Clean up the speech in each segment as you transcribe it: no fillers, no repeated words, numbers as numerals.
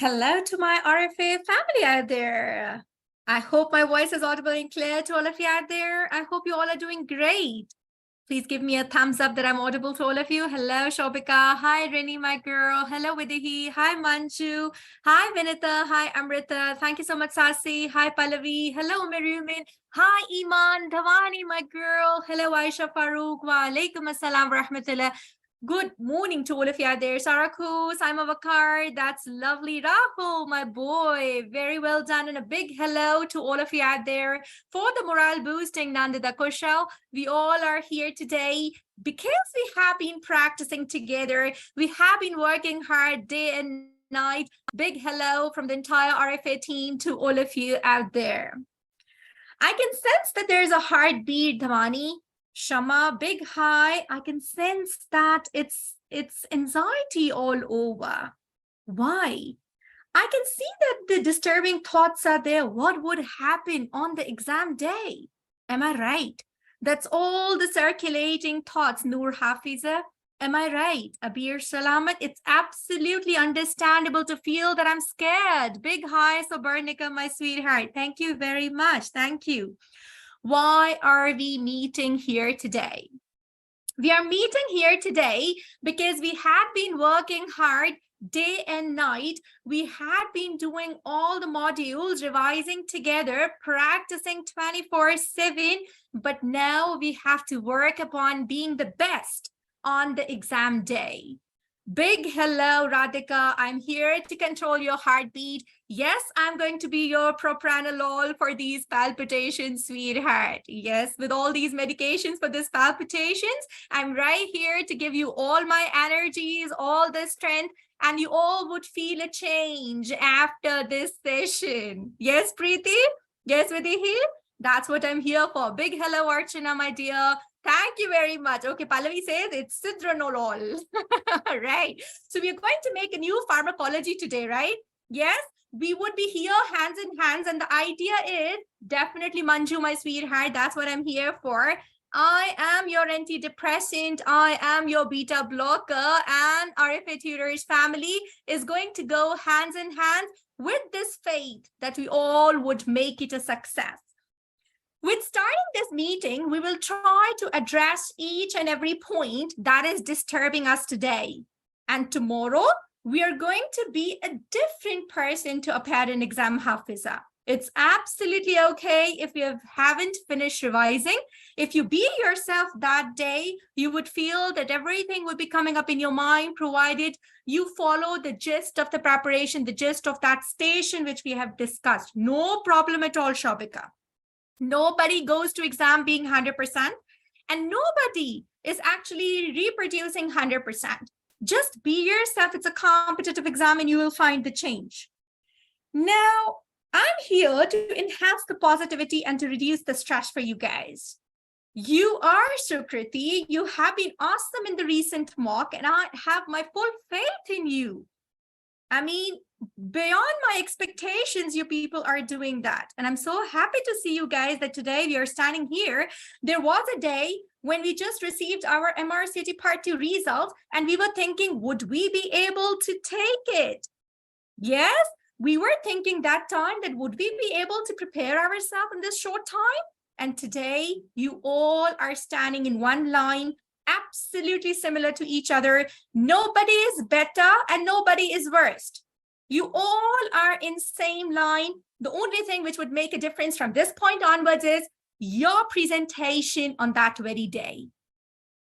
Hello to my RFA family out there. I hope my voice is audible and clear to all of you out there. I hope you all are doing great. Please give me a thumbs up that I'm audible to all of you. Hello, Shobika. Hi, Rini, my girl. Hello, Vidihi. Hi, Manju. Hi, Vinita. Hi, Amrita. Thank you so much, Sasi. Hi, Pallavi. Hello, Marumin. Hi, Iman. Dhawani, my girl. Hello, Aisha Farooq. Wa alaikum assalam wa rahmatullah. Good morning to all of you out there. Saraku, Saima Vakar, that's lovely. Rahul, my boy, very well done. And a big hello to all of you out there for the morale boosting Nandita Kushal. We all are here today because we have been practicing together. We have been working hard day and night. Big hello from the entire RFA team to all of you out there. I can sense that there's a heartbeat, Dhamani. Shama, big hi. I can sense that it's anxiety all over. Why? I can see that the disturbing thoughts are there. What would happen on the exam day? Am I right? That's all the circulating thoughts, Noor Hafiza. Am I right? Abir Salamat, it's absolutely understandable to feel that I'm scared. Big hi, Sobernica, my sweetheart. Thank you very much. Thank you. Why are we meeting here today? We are meeting here today because we had been working hard day and night. We had been doing all the modules, revising together, practicing 24/7, but now we have to work upon being the best on the exam day. Big hello, Radhika. I'm here to control your heartbeat. Yes, I'm going to be your propranolol for these palpitations, sweetheart. Yes, with all these medications for these palpitations, I'm right here to give you all my energies, all the strength, and you all would feel a change after this session. Yes, Preeti? Yes, Vidihi? That's what I'm here for. Big hello, Archana, my dear. Thank you very much. Okay, Pallavi says it's sidronolol. Right. So we are going to make a new pharmacology today, right? Yes, we would be here hands in hands. And the idea is definitely Manju, my sweetheart. That's what I'm here for. I am your antidepressant. I am your beta blocker. And RFA Tutors family is going to go hands in hand with this faith that we all would make it a success. With starting this meeting, we will try to address each and every point that is disturbing us today. And tomorrow, we are going to be a different person to appear in exam Hafiza. It's absolutely okay if you haven't finished revising. If you be yourself that day, you would feel that everything would be coming up in your mind, provided you follow the gist of the preparation, the gist of that station which we have discussed. No problem at all, Shobika. Nobody goes to exam being 100%, and nobody is actually reproducing 100%. Just be yourself. It's a competitive exam and you will find the change. Now, I'm here to enhance the positivity and to reduce the stress for you guys. You are Sukriti. You have been awesome in the recent mock, and I have my full faith in you. I mean, beyond my expectations, you people are doing that. And I'm so happy to see you guys that today we are standing here. There was a day when we just received our MRCOG Part 2 results, and we were thinking, would we be able to take it? Yes, we were thinking that time that would we be able to prepare ourselves in this short time? And today, you all are standing in one line, absolutely similar to each other. Nobody is better and nobody is worst. You all are in same line. The only thing which would make a difference from this point onwards is your presentation on that very day.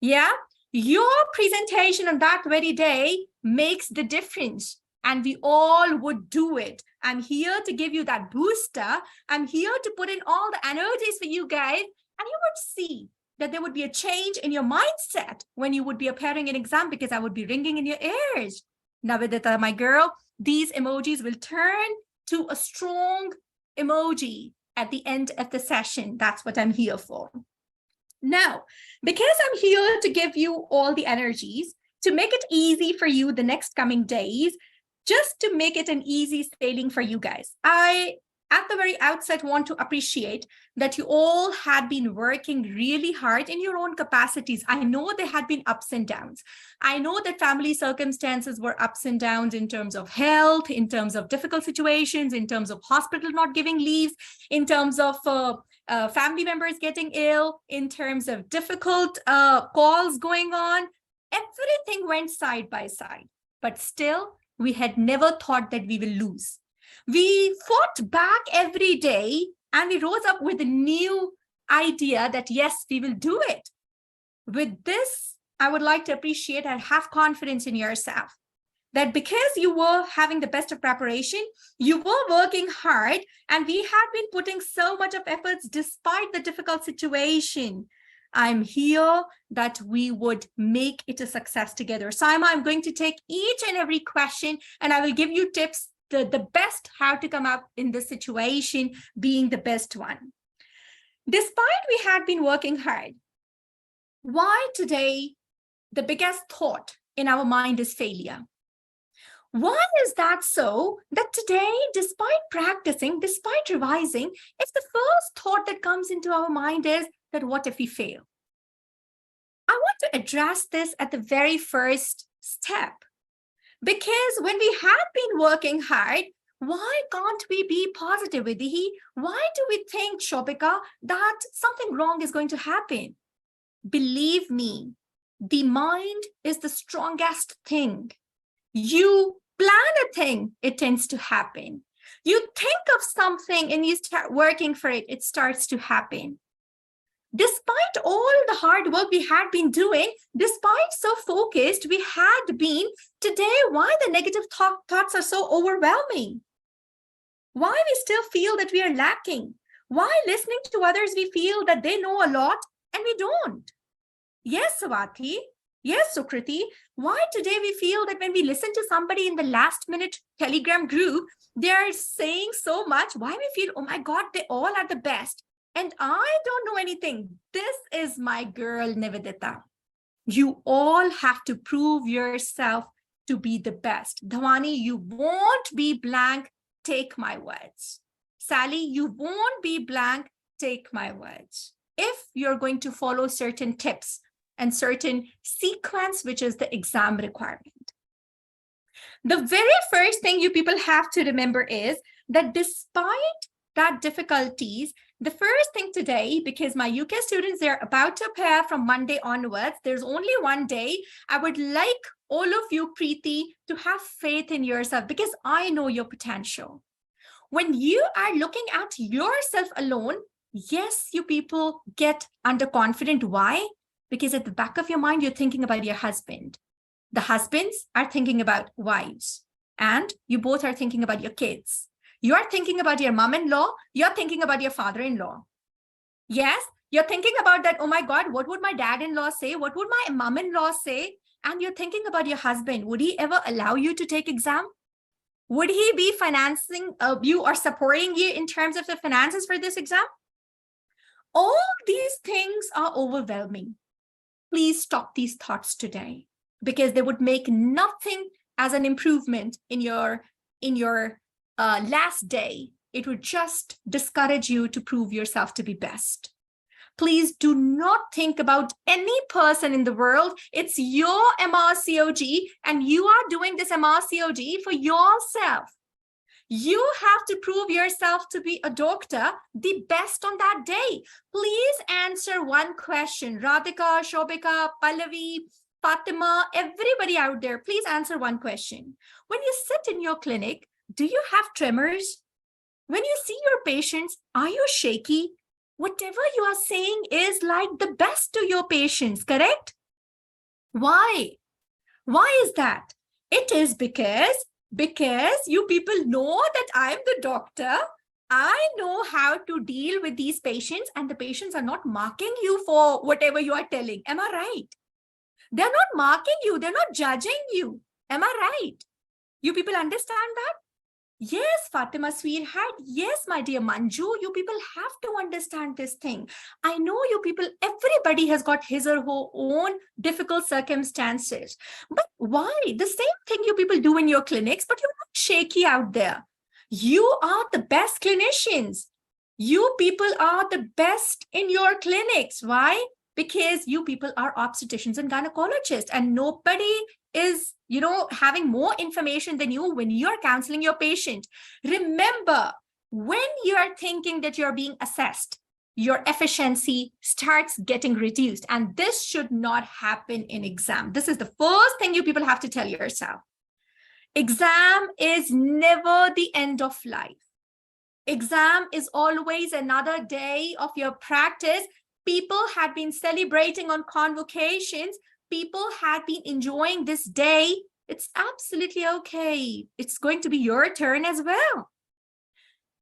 Yeah, your presentation on that very day makes the difference, and we all would do it. I'm here to give you that booster. I'm here to put in all the energies for you guys, and you would see that there would be a change in your mindset when you would be appearing in exam, because I would be ringing in your ears. Navidita, my girl, these emojis will turn to a strong emoji at the end of the session. That's what I'm here for. Now, because I'm here to give you all the energies, to make it easy for you the next coming days, just to make it an easy sailing for you guys, I at the very outset want to appreciate that you all had been working really hard in your own capacities. I know there had been ups and downs. I know that family circumstances were ups and downs in terms of health, in terms of difficult situations, in terms of hospital not giving leaves, in terms of family members getting ill, in terms of difficult calls going on. Everything went side by side, but still, we had never thought that we will lose. We fought back every day and we rose up with a new idea that, yes, we will do it. With this, I would like to appreciate and have confidence in yourself that because you were having the best of preparation, you were working hard, and we had been putting so much of efforts despite the difficult situation. I'm here that we would make it a success together. Saima, I'm going to take each and every question and I will give you tips, the best how to come up in this situation being the best one. Despite we had been working hard, why today the biggest thought in our mind is failure? Why is that so that today, despite practicing, despite revising, it's the first thought that comes into our mind is that what if we fail? I want to address this at the very first step, because when we have been working hard, why can't we be positive, Vidhi? Why do we think, Shobika, that something wrong is going to happen? Believe me, the mind is the strongest thing. You plan a thing, it tends to happen. You think of something and you start working for it, it starts to happen. Despite all the hard work we had been doing, despite so focused we had been, today, why the negative thoughts are so overwhelming? Why we still feel that we are lacking? Why listening to others we feel that they know a lot and we don't? Yes, Swati. Yes, Sukriti. Why today we feel that when we listen to somebody in the last minute Telegram group, they are saying so much. Why we feel, oh my God, they all are the best. And I don't know anything. This is my girl, Nivedita. You all have to prove yourself to be the best. Dhwani, you won't be blank. Take my words. Sally, you won't be blank. Take my words. If you're going to follow certain tips and certain sequence, which is the exam requirement. The very first thing you people have to remember is that despite that difficulties, the first thing today, because my UK students, they're about to appear from Monday onwards, there's only one day. I would like all of you, Preeti, to have faith in yourself because I know your potential. When you are looking at yourself alone, yes, you people get underconfident. Why? Because at the back of your mind, you're thinking about your husband. The husbands are thinking about wives, and you both are thinking about your kids. You are thinking about your mom-in-law. You're thinking about your father-in-law. Yes, you're thinking about that. Oh my God, what would my dad-in-law say? What would my mom-in-law say? And you're thinking about your husband. Would he ever allow you to take exam? Would he be financing you or supporting you in terms of the finances for this exam? All these things are overwhelming. Please stop these thoughts today because they would make nothing as an improvement in your last day. It would just discourage you to prove yourself to be best. Please do not think about any person in the world. It's your MRCOG and you are doing this MRCOG for yourself. You have to prove yourself to be a doctor, the best on that day. Please answer one question. Radhika, Shobika, Pallavi, Fatima, everybody out there, please answer one question. When you sit in your clinic, do you have tremors? When you see your patients, are you shaky? Whatever you are saying is like the best to your patients, correct? Why? Why is that? It is because you people know that I'm the doctor. I know how to deal with these patients and the patients are not marking you for whatever you are telling. Am I right? They're not marking you. They're not judging you. Am I right? You people understand that? Yes, Fatima, sweetheart. Yes, my dear Manju, you people have to understand this thing. I know you people, everybody has got his or her own difficult circumstances. But why? The same thing you people do in your clinics, but you're not shaky out there. You are the best clinicians. You people are the best in your clinics. Why? Because you people are obstetricians and gynecologists, and nobody is, having more information than you when you're counseling your patient. Remember, when you're thinking that you're being assessed, your efficiency starts getting reduced. And this should not happen in exam. This is the first thing you people have to tell yourself. Exam is never the end of life. Exam is always another day of your practice. People had been celebrating on convocations. People had been enjoying this day. It's absolutely okay. It's going to be your turn as well.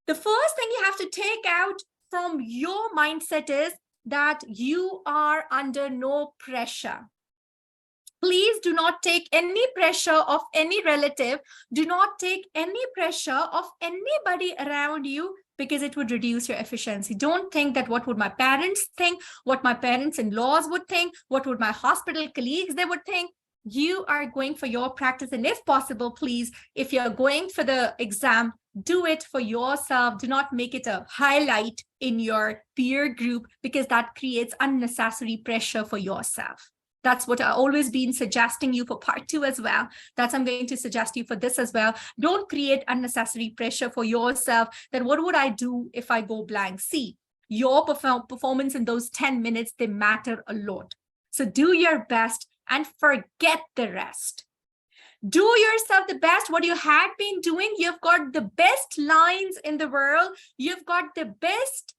The first thing you have to take out from your mindset is that you are under no pressure. Please do not take any pressure of any relative. Do not take any pressure of anybody around you, because it would reduce your efficiency. Don't think that what would my parents think, what my parents-in-laws would think, what would my hospital colleagues, they would think. You are going for your practice. And if possible, please, if you're going for the exam, do it for yourself. Do not make it a highlight in your peer group, because that creates unnecessary pressure for yourself. That's what I've always been suggesting you for part 2 as well. That's I'm going to suggest you for this as well. Don't create unnecessary pressure for yourself that what would I do if I go blank? See, your performance in those 10 minutes, they matter a lot. So do your best and forget the rest. Do yourself the best. What you had been doing, you've got the best lines in the world. You've got the best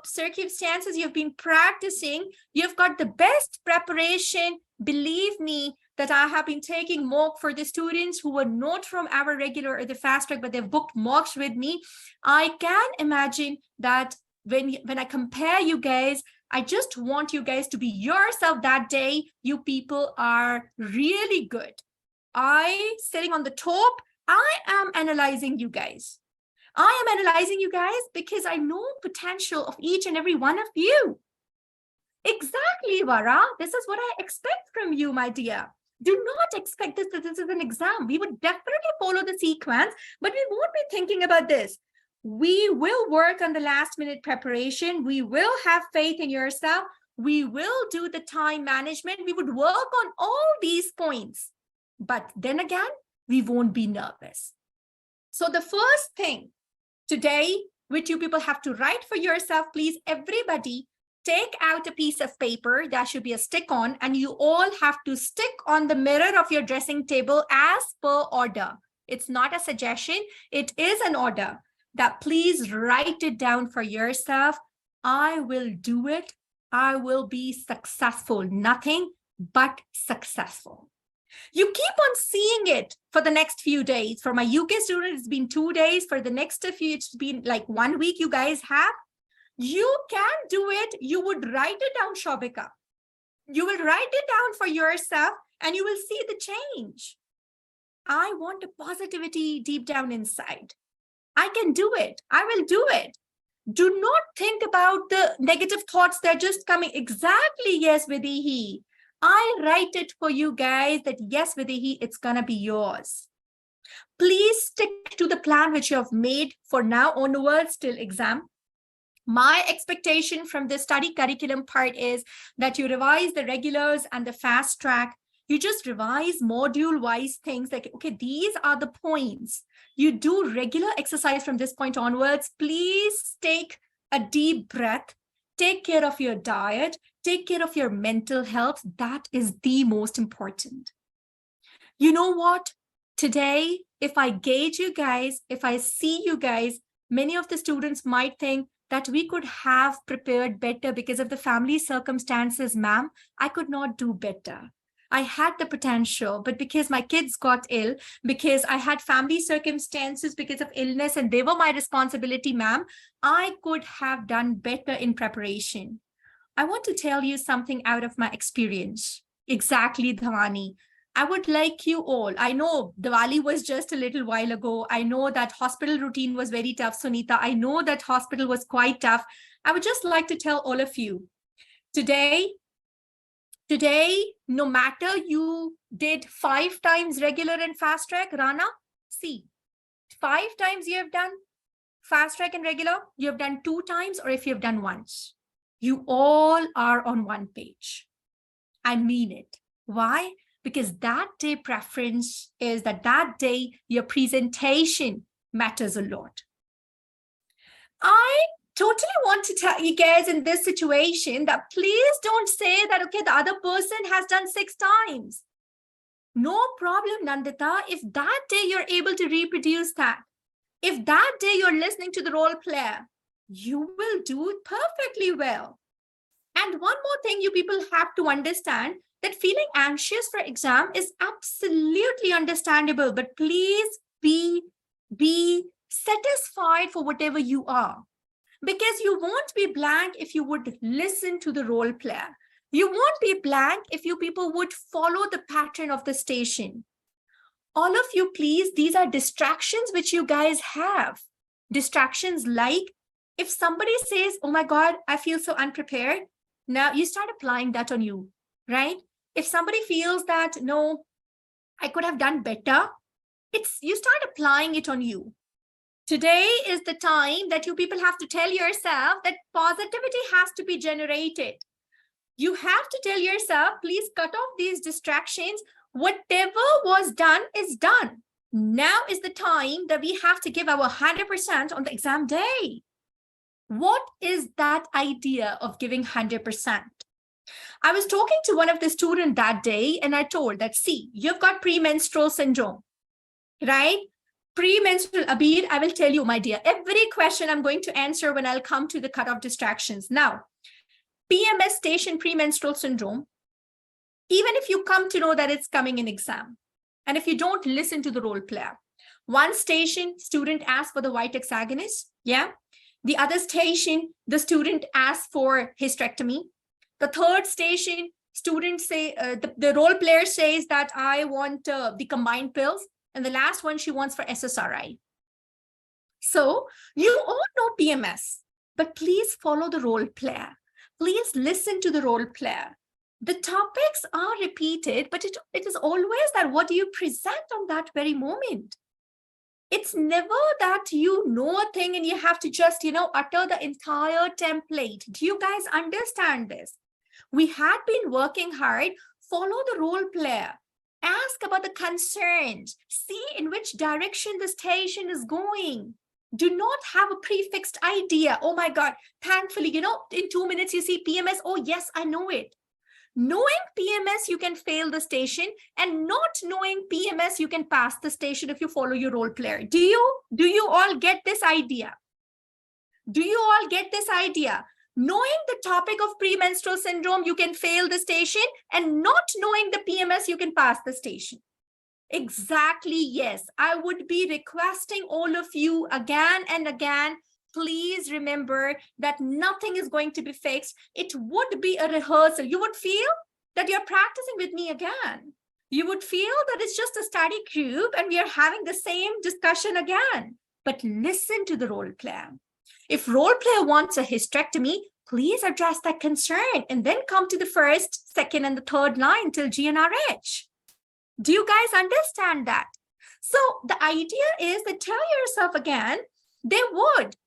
circumstances you've been practicing. You've got the best preparation. Believe me that I have been taking mock for the students who were not from our regular or the fast track, but they've booked mocks with me. I can imagine that when I compare you guys, I just want you guys to be yourself that day. You people are really good. Sitting on the top, I am analyzing you guys. I am analyzing you guys because I know potential of each and every one of you. Exactly, Vara. This is what I expect from you, my dear. Do not expect this that this is an exam. We would definitely follow the sequence, but we won't be thinking about this. We will work on the last minute preparation. We will have faith in yourself. We will do the time management. We would work on all these points. But then again, we won't be nervous. So the first thing today, which you people have to write for yourself, please, everybody, take out a piece of paper. There should be a stick on, and you all have to stick on the mirror of your dressing table as per order. It's not a suggestion. It is an order that please write it down for yourself. I will do it. I will be successful. Nothing but successful. You keep on seeing it for the next few days. For my UK students, it's been 2 days. For the next few, it's been like 1 week you guys have. You can do it. You would write it down, Shobika. You will write it down for yourself and you will see the change. I want a positivity deep down inside. I can do it. I will do it. Do not think about the negative thoughts that are just coming. Exactly, yes, Vidihi. I write it for you guys that yes, Vidihi, it's gonna be yours. Please stick to the plan which you have made for now onwards till exam. My expectation from the study curriculum part is that you revise the regulars and the fast track. You just revise module-wise things like, okay, these are the points. You do regular exercise from this point onwards. Please take a deep breath. Take care of your diet. Take care of your mental health. That is the most important. You know what? Today, if I gauge you guys, if I see you guys, many of the students might think that we could have prepared better because of the family circumstances, ma'am. I could not do better. I had the potential, but because my kids got ill, because I had family circumstances because of illness and they were my responsibility, ma'am, I could have done better in preparation. I want to tell you something out of my experience. Exactly, Dhawani. I would like you all. I know Diwali was just a little while ago. I know that hospital routine was very tough, Sunita. I know that hospital was quite tough. I would just like to tell all of you, today, no matter you did 5 times regular and fast track, Rana, see, 5 times you have done fast track and regular, you have done 2 times, or if you have done once, you all are on one page. I mean it. Why? Because that day preference is that day your presentation matters a lot. I totally want to tell you guys in this situation that please don't say that, okay, the other person has done 6 times. No problem, Nandita. If that day you're able to reproduce that, if that day you're listening to the role player, you will do it perfectly well. And one more thing you people have to understand, that feeling anxious for exam is absolutely understandable, but please be satisfied for whatever you are, because you won't be blank if you would listen to the role player. You won't be blank if you people would follow the pattern of the station. All of you, please, these are distractions which you guys have. Distractions like if somebody says, oh my God, I feel so unprepared. Now you start applying that on you, right? If somebody feels that, no, I could have done better, you start applying it on you. Today is the time that you people have to tell yourself that positivity has to be generated. You have to tell yourself, please cut off these distractions. Whatever was done is done. Now is the time that we have to give our 100% on the exam day. What is that idea of giving 100%? I was talking to one of the students that day, and I told that, see, you've got premenstrual syndrome, right? Premenstrual, Abir, I will tell you, my dear, every question I'm going to answer when I'll come to the cutoff distractions. Now, PMS station premenstrual syndrome, even if you come to know that it's coming in exam, and if you don't listen to the role player, one station, student asks for the white hexagonus, yeah? The other station, the student asks for hysterectomy. The third station, students say, the role player says that I want the combined pills. And the last one she wants for SSRI. So you all know PMS, but please follow the role player. Please listen to the role player. The topics are repeated, but it is always that what do you present on that very moment? It's never that you know a thing and you have to just, utter the entire template. Do you guys understand this? We had been working hard. Follow the role player. Ask about the concerns. See in which direction the station is going. Do not have a prefixed idea. Oh my God, thankfully, in 2 minutes you see PMS. Oh yes, I know it. Knowing PMS, you can fail the station, and not knowing PMS, you can pass the station if you follow your role player. Do you all get this idea? Do you all get this idea? Knowing the topic of premenstrual syndrome, you can fail the station, and not knowing the PMS, you can pass the station. Exactly, yes. I would be requesting all of you again and again, please remember that nothing is going to be fixed. It would be a rehearsal. You would feel that you're practicing with me again. You would feel that it's just a study group and we are having the same discussion again. But listen to the role player. If role player wants a hysterectomy, please address that concern and then come to the first, second, and the third line till GNRH. Do you guys understand that? So the idea is that tell yourself again, they would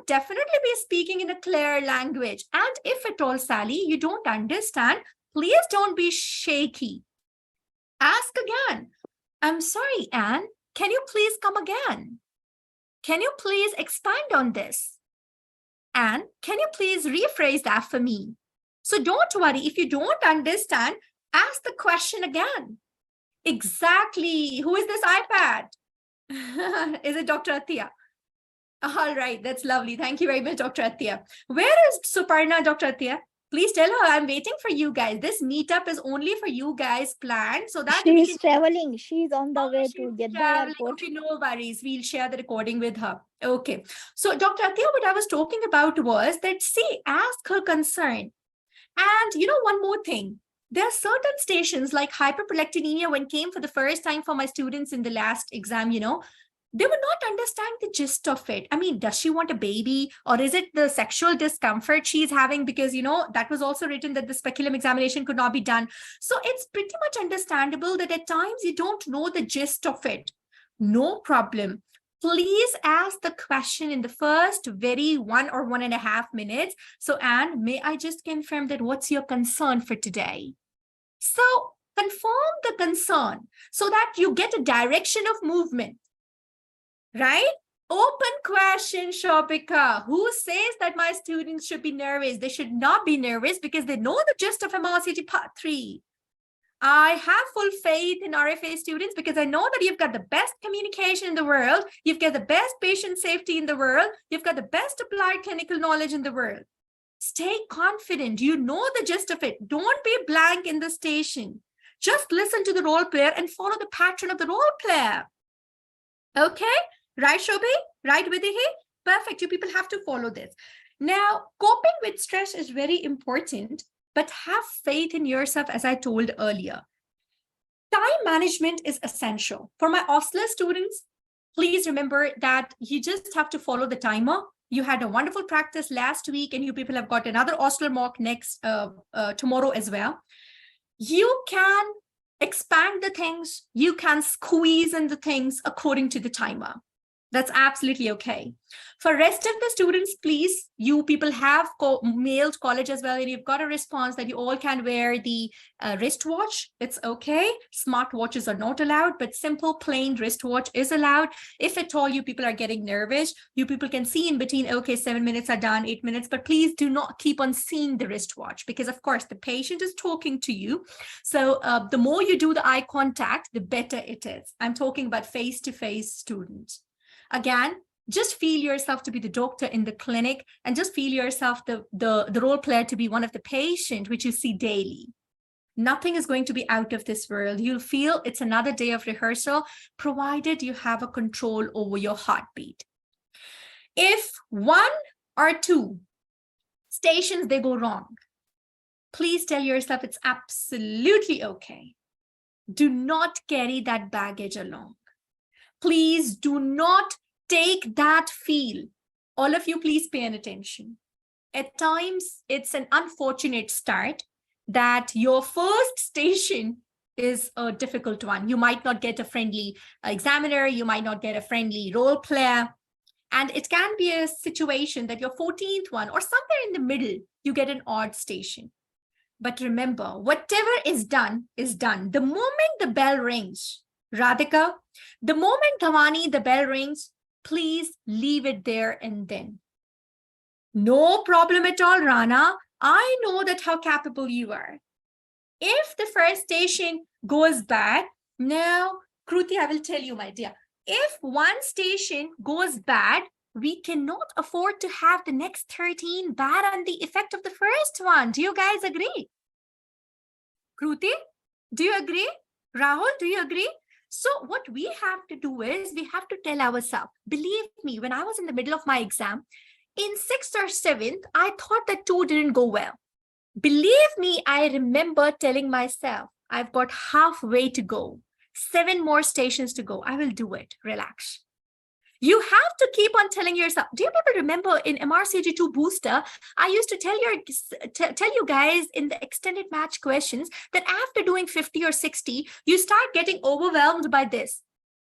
definitely be speaking in a clear language. And if at all, Sally, you don't understand, please don't be shaky. Ask again. I'm sorry, Anne, can you please come again? Can you please expand on this? Anne, can you please rephrase that for me? So don't worry, if you don't understand, ask the question again. Exactly. Who is this iPad? Is it Dr. Athiya? All right, that's lovely. Thank you very much, Dr. Athiya. Where is Suparna, Dr. Athiya? Please tell her I'm waiting for you guys. This meetup is only for you guys planned so that she's traveling. She's on the way to get the airport. Okay, no worries. We'll share the recording with her. Okay. So Dr. Athiya, what I was talking about was that, see, ask her concern. And one more thing. There are certain stations like hyperprolactinemia when came for the first time for my students in the last exam, they would not understand the gist of it. I mean, does she want a baby, or is it the sexual discomfort she's having? Because, that was also written that the speculum examination could not be done. So it's pretty much understandable that at times you don't know the gist of it. No problem. Please ask the question in the first very 1 or 1.5 minutes. So, Anne, may I just confirm that what's your concern for today? So confirm the concern so that you get a direction of movement, right? Open question, Shobika. Who says that my students should be nervous? They should not be nervous because they know the gist of MRCG Part 3. I have full faith in RFA students because I know that you've got the best communication in the world. You've got the best patient safety in the world. You've got the best applied clinical knowledge in the world. Stay confident. You know the gist of it. Don't be blank in the station. Just listen to the role player and follow the pattern of the role player. Okay? Right, Shobhi? Right, Vidhi? Perfect. You people have to follow this. Now, coping with stress is very important, but have faith in yourself, as I told earlier. Time management is essential. For my Osler students, please remember that you just have to follow the timer. You had a wonderful practice last week, and you people have got another Osler mock next tomorrow as well. You can expand the things. You can squeeze in the things according to the timer. That's absolutely okay. For rest of the students, please, you people have mailed college as well, and you've got a response that you all can wear the wristwatch. It's okay. Smart watches are not allowed, but simple plain wristwatch is allowed. If at all you people are getting nervous, you people can see in between, okay, 7 minutes are done, 8 minutes, but please do not keep on seeing the wristwatch because of course the patient is talking to you. So the more you do the eye contact, the better it is. I'm talking about face-to-face students. Again, just feel yourself to be the doctor in the clinic and just feel yourself the role player to be one of the patient, which you see daily. Nothing is going to be out of this world. You'll feel it's another day of rehearsal, provided you have a control over your heartbeat. If 1 or 2 stations, they go wrong, please tell yourself it's absolutely okay. Do not carry that baggage along. Please do not take that feel. All of you, please pay attention. At times, it's an unfortunate start that your first station is a difficult one. You might not get a friendly examiner. You might not get a friendly role player. And it can be a situation that your 14th one or somewhere in the middle, you get an odd station. But remember, whatever is done is done. The moment the bell rings, Radhika, the moment Dhawani, the bell rings, please leave it there and then. No problem at all, Rana. I know that how capable you are. If the first station goes bad, now, Kruti, I will tell you, my dear, if one station goes bad, we cannot afford to have the next 13 bad on the effect of the first one. Do you guys agree? Kruti, do you agree? Rahul, do you agree? So what we have to do is we have to tell ourselves, believe me, when I was in the middle of my exam, in 6th or 7th, I thought that 2 didn't go well. Believe me, I remember telling myself, I've got halfway to go, 7 more stations to go. I will do it. Relax. You have to keep on telling yourself. Do you remember in MRCG2 booster, I used to tell you guys in the extended match questions that after doing 50 or 60, you start getting overwhelmed by this.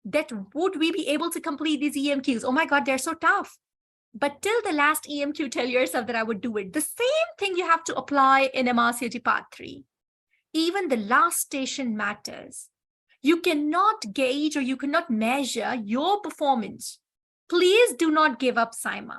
That would we be able to complete these EMQs? Oh my God, they're so tough. But till the last EMQ, tell yourself that I would do it. The same thing you have to apply in MRCG Part 3. Even the last station matters. You cannot gauge or you cannot measure your performance. Please do not give up, Saima.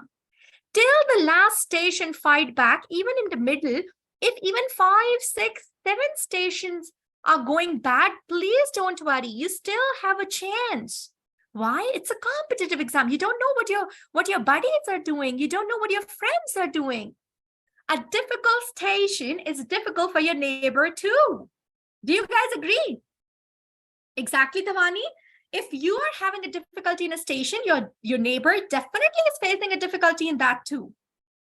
Till the last station, fight back. Even in the middle, if even 5, 6, 7 stations are going bad, please don't worry. You still have a chance. Why? It's a competitive exam. You don't know what your buddies are doing. You don't know what your friends are doing. A difficult station is difficult for your neighbor too. Do you guys agree? Exactly, Dhawani. If you are having a difficulty in a station, your neighbor definitely is facing a difficulty in that too.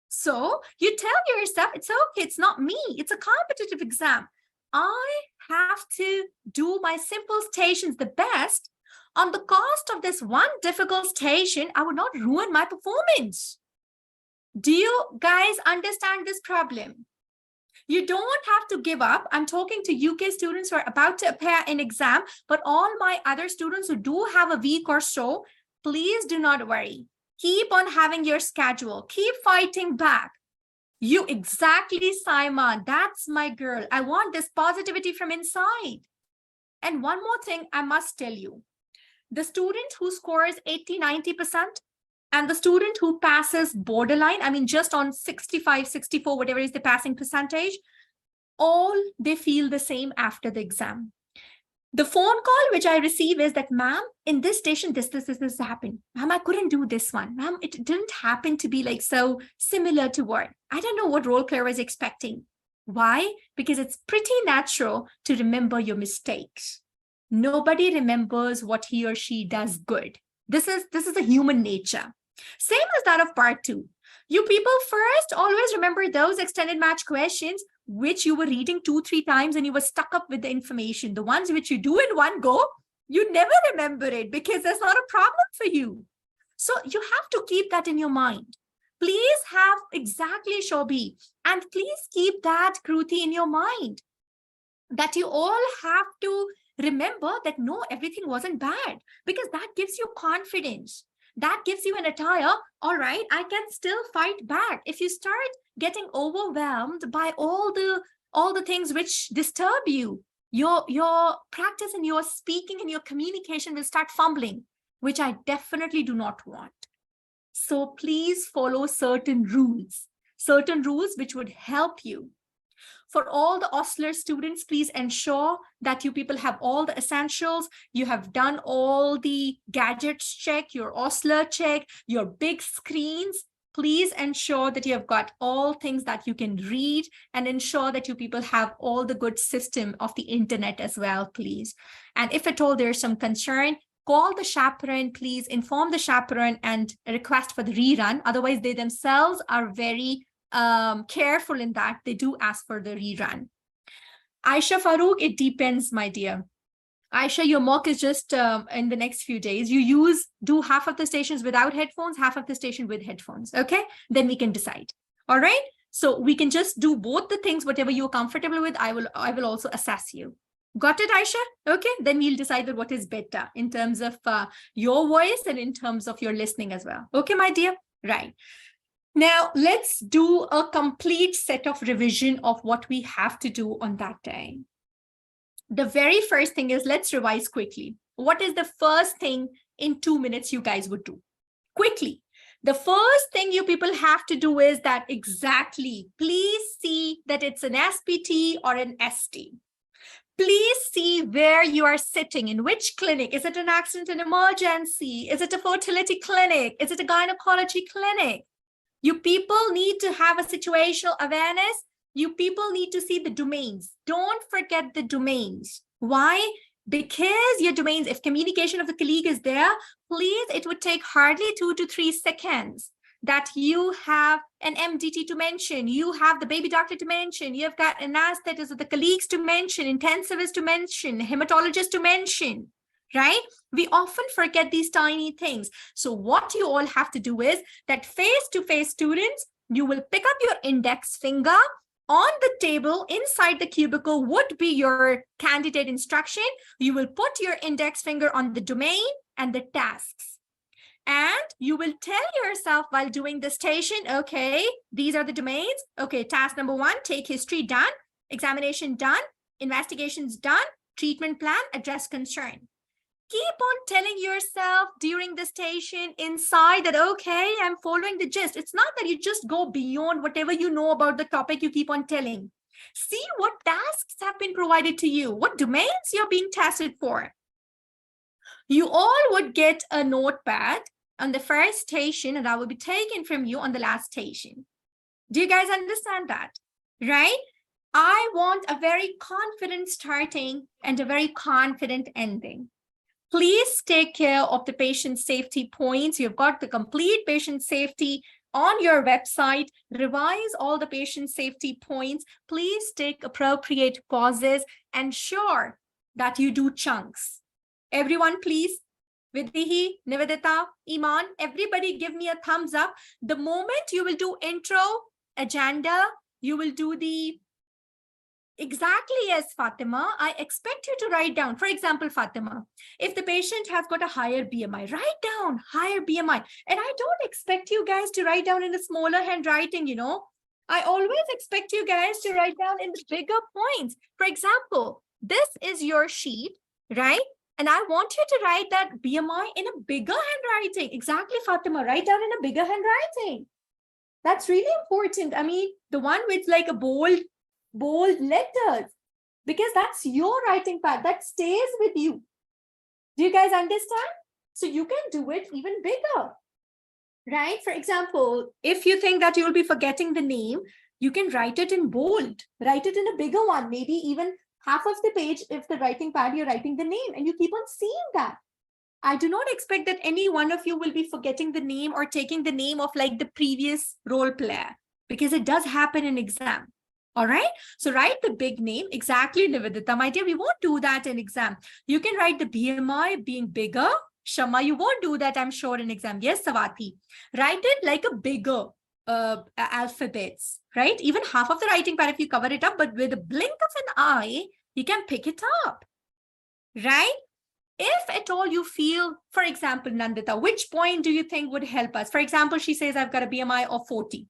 So you tell yourself, it's okay, it's not me, it's a competitive exam. I have to do my simple stations the best. On the cost of this one difficult station, I would not ruin my performance. Do you guys understand this problem? You don't have to give up. I'm talking to UK students who are about to appear in exam, but all my other students who do have a week or so, please do not worry. Keep on having your schedule. Keep fighting back. You exactly, Saima. That's my girl. I want this positivity from inside. And one more thing I must tell you. The student who scores 80, 90%, and the student who passes borderline, I mean, just on 65, 64, whatever is the passing percentage, all they feel the same after the exam. The phone call which I receive is that, ma'am, in this station, this happened. Ma'am, I couldn't do this one. Ma'am, it didn't happen to be like so similar to what. I don't know what role player was expecting. Why? Because it's pretty natural to remember your mistakes. Nobody remembers what he or she does good. This is a human nature. Same as that of part 2. You people first always remember those extended match questions which you were reading 2-3 times and you were stuck up with the information. The ones which you do in one go, you never remember it because there's not a problem for you. So you have to keep that in your mind. Please have exactly, Shobi, and please keep that, Kruti, in your mind, that you all have to remember that no, everything wasn't bad, because that gives you confidence. That gives you an attire. All right, I can still fight back. If you start getting overwhelmed by all the things which disturb you, your practice and your speaking and your communication will start fumbling, which I definitely do not want. So please follow certain rules which would help you. For all the Osler students, please ensure that you people have all the essentials. You have done all the gadgets check, your Osler check, your big screens. Please ensure that you have got all things that you can read, and ensure that you people have all the good system of the internet as well, please. And if at all there's some concern, call the chaperone, please inform the chaperone and request for the rerun. Otherwise, they themselves are very careful in that. They do ask for the rerun. Aisha Farouk, it depends, my dear. Aisha, your mock is just in the next few days. You do half of the stations without headphones, half of the station with headphones. Okay, then we can decide. All right, so we can just do both the things, whatever you're comfortable with. I will also assess you. Got it, Aisha? Okay, then we'll decide what is better in terms of your voice and in terms of your listening as well. Okay, my dear? Right. Now, let's do a complete set of revision of what we have to do on that day. The very first thing is, let's revise quickly. What is the first thing in 2 minutes you guys would do? Quickly. The first thing you people have to do is that exactly, please see that it's an SPT or an ST. Please see where you are sitting, in which clinic. Is it an accident and emergency? Is it a fertility clinic? Is it a gynecology clinic? You people need to have a situational awareness. You people need to see the domains. Don't forget the domains. Why? Because your domains, if communication of the colleague is there, please, it would take hardly 2 to 3 seconds that you have an MDT to mention, you have the baby doctor to mention, you've got anesthetist of the colleagues to mention, intensivist to mention, hematologist to mention. Right? We often forget these tiny things. So what you all have to do is that face-to-face students, you will pick up your index finger on the table inside the cubicle would be your candidate instruction. You will put your index finger on the domain and the tasks. And you will tell yourself while doing the station, okay, these are the domains. Okay, task number 1, take history done, examination done, investigations done, treatment plan, address concern. Keep on telling yourself during the station inside that, okay, I'm following the gist. It's not that you just go beyond whatever you know about the topic, you keep on telling. See what tasks have been provided to you, what domains you're being tested for. You all would get a notepad on the first station and that will be taken from you on the last station. Do you guys understand that? Right? I want a very confident starting and a very confident ending. Please take care of the patient safety points. You've got the complete patient safety on your website. Revise all the patient safety points. Please take appropriate pauses. Ensure that you do chunks. Everyone, please. Vidhi, Nivedita, Iman, everybody give me a thumbs up. The moment you will do intro, agenda, you will do the Exactly, yes, Fatima. I expect you to write down. For example, Fatima, if the patient has got a higher BMI, write down higher BMI. And I don't expect you guys to write down in a smaller handwriting, you know. I always expect you guys to write down in the bigger points. For example, this is your sheet, right? And I want you to write that BMI in a bigger handwriting. Exactly, Fatima. Write down in a bigger handwriting. That's really important. I mean, the one with like a bold letters, because that's your writing pad that stays with you. Do you guys understand? So you can do it even bigger, right? For example, if you think that you'll be forgetting the name, you can write it in bold, write it in a bigger one, maybe even half of the page if the writing pad you're writing the name, and you keep on seeing that. I do not expect that any one of you will be forgetting the name or taking the name of like the previous role player, because it does happen in exam. All right. So write the big name. Exactly, Nivedita. My dear, we won't do that in exam. You can write the BMI being bigger. Shama, you won't do that, I'm sure, in exam. Yes, Savati. Write it like a bigger alphabets, right? Even half of the writing pad if you cover it up, but with a blink of an eye, you can pick it up, right? If at all you feel, for example, Nandita, which point do you think would help us? For example, she says, I've got a BMI of 40,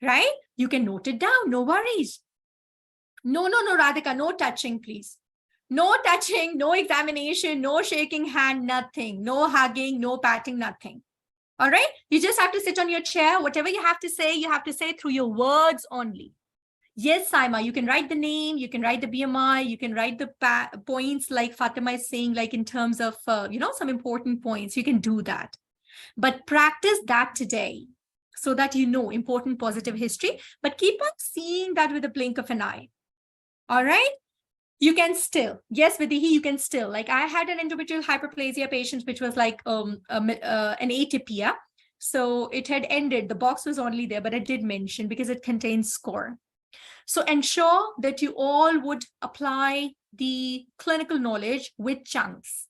right? You can note it down, no worries. No, Radhika, no touching, please. No touching, no examination, no shaking hand, nothing. No hugging, no patting, nothing. All right? You just have to sit on your chair. Whatever you have to say through your words only. Yes, Saima, you can write the name, you can write the BMI, you can write the points like Fatima is saying, like in terms of, some important points. You can do that. But practice that today so that you know important positive history, but keep on seeing that with a blink of an eye. All right? You can still, yes, Vidihi, you can still. Like I had an endometrial hyperplasia patient, which was like an atypia. So it had ended. The box was only there, but I did mention because it contains score. So ensure that you all would apply the clinical knowledge with chunks.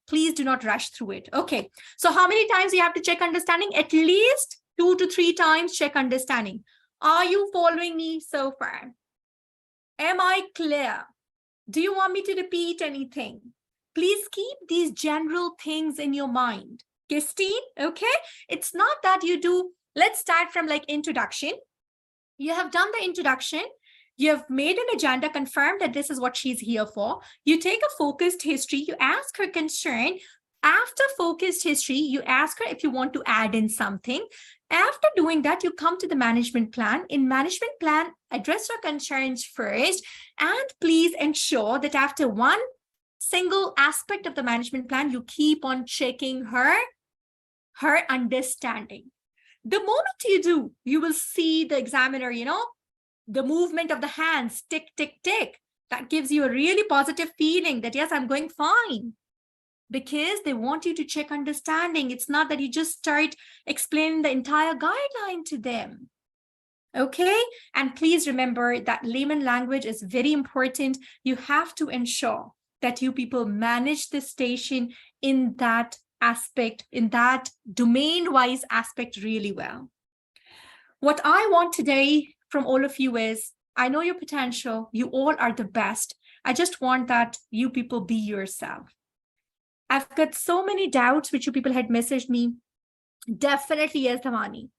Please do not rush through it. Okay. So how many times you have to check understanding? At least 2 to 3 times check understanding. Are you following me so far? Am I clear? Do you want me to repeat anything? Please keep these general things in your mind. Christine, okay? It's not that you do, let's start from like introduction. You have done the introduction. You have made an agenda, confirmed that this is what she's here for. You take a focused history. You ask her concern. After focused history, you ask her if you want to add in something. After doing that, you come to the management plan. In management plan, address your concerns first, and please ensure that after one single aspect of the management plan, you keep on checking her understanding. The moment you do, you will see the examiner, the movement of the hands, tick, tick, tick. That gives you a really positive feeling that, yes, I'm going fine. Because they want you to check understanding. It's not that you just start explaining the entire guideline to them. Okay? And please remember that layman language is very important. You have to ensure that you people manage the station in that aspect, in that domain-wise aspect really well. What I want today from all of you is, I know your potential. You all are the best. I just want that you people be yourself. I've got so many doubts which you people had messaged me. Definitely, yes, Dhamani.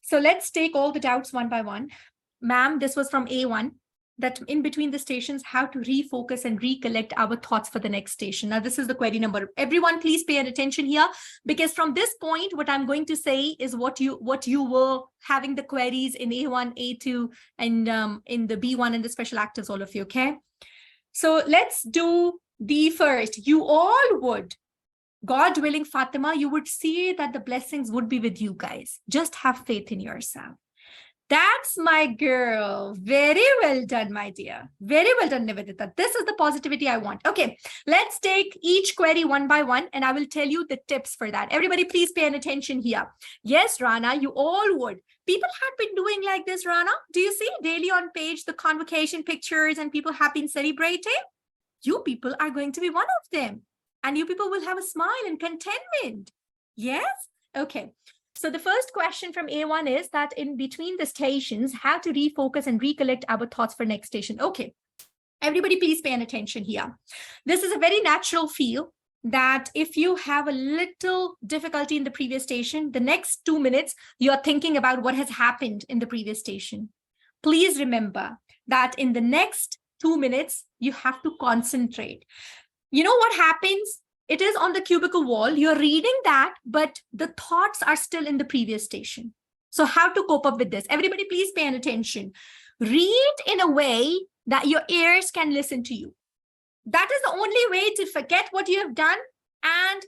So let's take all the doubts one by one. Ma'am, this was from A1, that in between the stations, how to refocus and recollect our thoughts for the next station. Now, this is the query number. Everyone, please pay attention here, because from this point, what I'm going to say is what you were having the queries in A1, A2, and in the B1 and the special actives, all of you, okay? So let's do the first. You all would, God willing, Fatima, you would see that the blessings would be with you guys. Just have faith in yourself. That's my girl. Very well done, my dear. Very well done, Nivedita. This is the positivity I want. Okay, let's take each query one by one, and I will tell you the tips for that. Everybody, please pay attention here. Yes, Rana, you all would. People have been doing like this, Rana. Do you see daily on page the convocation pictures and people have been celebrating? You people are going to be one of them. And you people will have a smile and contentment. Yes? Okay. So the first question from A1 is that in between the stations, how to refocus and recollect our thoughts for next station. Okay, everybody please pay attention here. This is a very natural feel that if you have a little difficulty in the previous station, the next 2 minutes, you're thinking about what has happened in the previous station. Please remember that in the next 2 minutes, you have to concentrate. You know what happens? It is on the cubicle wall. You're reading that, but the thoughts are still in the previous station. So how to cope up with this? Everybody, please pay attention. Read in a way that your ears can listen to you. That is the only way to forget what you have done, and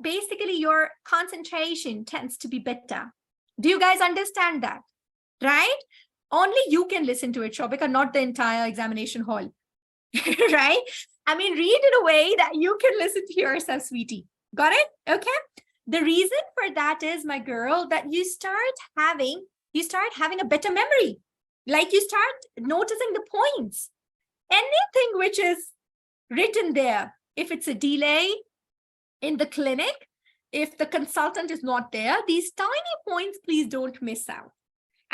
basically your concentration tends to be better. Do you guys understand that? Right? Only you can listen to it, Shobika, not the entire examination hall. Right? I mean, read in a way that you can listen to yourself, sweetie. Got it? Okay. The reason for that is, my girl, that you start having a better memory. Like you start noticing the points. Anything which is written there, if it's a delay in the clinic, if the consultant is not there, these tiny points, please don't miss out.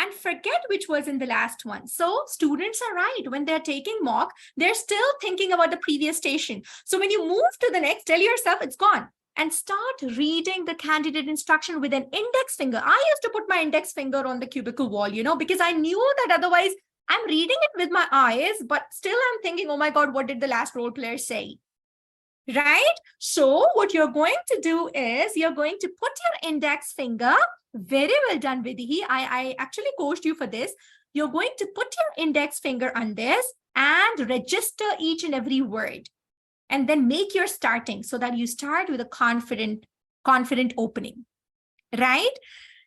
And forget which was in the last one. So students are right. When they're taking mock, they're still thinking about the previous station. So when you move to the next, tell yourself it's gone. And start reading the candidate instruction with an index finger. I used to put my index finger on the cubicle wall, because I knew that otherwise I'm reading it with my eyes, but still I'm thinking, oh my God, what did the last role player say? Right? So what you're going to do is you're going to put your index finger. Very well done, Vidhi. I actually coached you for this. You're going to put your index finger on this and register each and every word. And then make your starting so that you start with a confident opening. Right?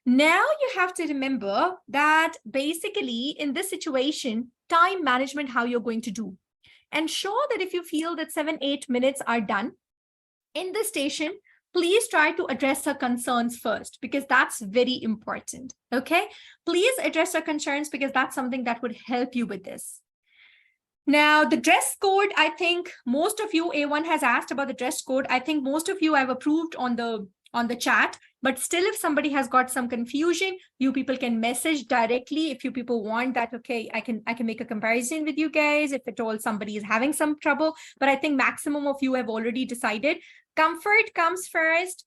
Now you have to remember that basically in this situation, time management, how you're going to do. Ensure that if you feel that 7-8 minutes are done in the station, please try to address her concerns first, because that's very important. Okay, please address her concerns because that's something that would help you with this. Now, the dress code, I think most of you, A1 has asked about the dress code. I think most of you have approved on the chat, but still, if somebody has got some confusion, you people can message directly. If you people want that, okay, I can make a comparison with you guys if at all somebody is having some trouble. But I think maximum of you have already decided. Comfort comes first,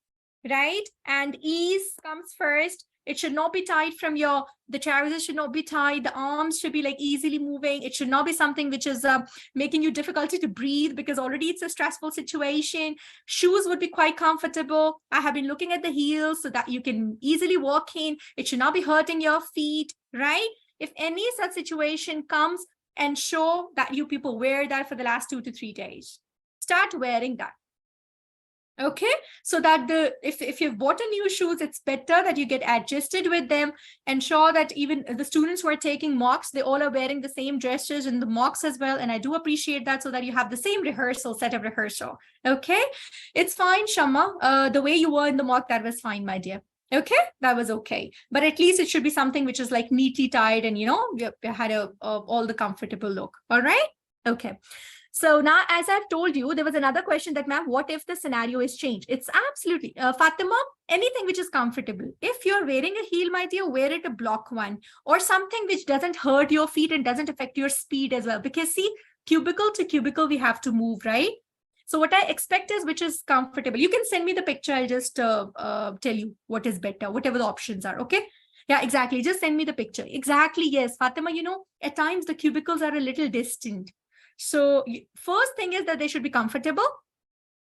right? And ease comes first. It should not be tied from the trousers should not be tied. The arms should be like easily moving. It should not be something which is making you difficulty to breathe, because already it's a stressful situation. Shoes would be quite comfortable. I have been looking at the heels so that you can easily walk in. It should not be hurting your feet, right? If any such situation comes, ensure that you people wear that for the last 2 to 3 days. Start wearing that. Okay, so that if you've bought a new shoes, it's better that you get adjusted with them. Ensure that even the students who are taking mocks, they all are wearing the same dresses in the mocks as well. And I do appreciate that, so that you have the same set of rehearsal. Okay, it's fine, Shama. The way you were in the mock, that was fine, my dear. Okay, that was okay. But at least it should be something which is like neatly tied and, you had all the comfortable look. All right. Okay. So now, as I've told you, there was another question that, ma'am, what if the scenario is changed? It's absolutely, Fatima, anything which is comfortable. If you're wearing a heel, my dear, wear it a block one, or something which doesn't hurt your feet and doesn't affect your speed as well. Because see, cubicle to cubicle, we have to move, right? So what I expect is which is comfortable. You can send me the picture. I'll just tell you what is better, whatever the options are. Okay. Yeah, exactly. Just send me the picture. Exactly. Yes, Fatima, at times the cubicles are a little distant. So first thing is that they should be comfortable.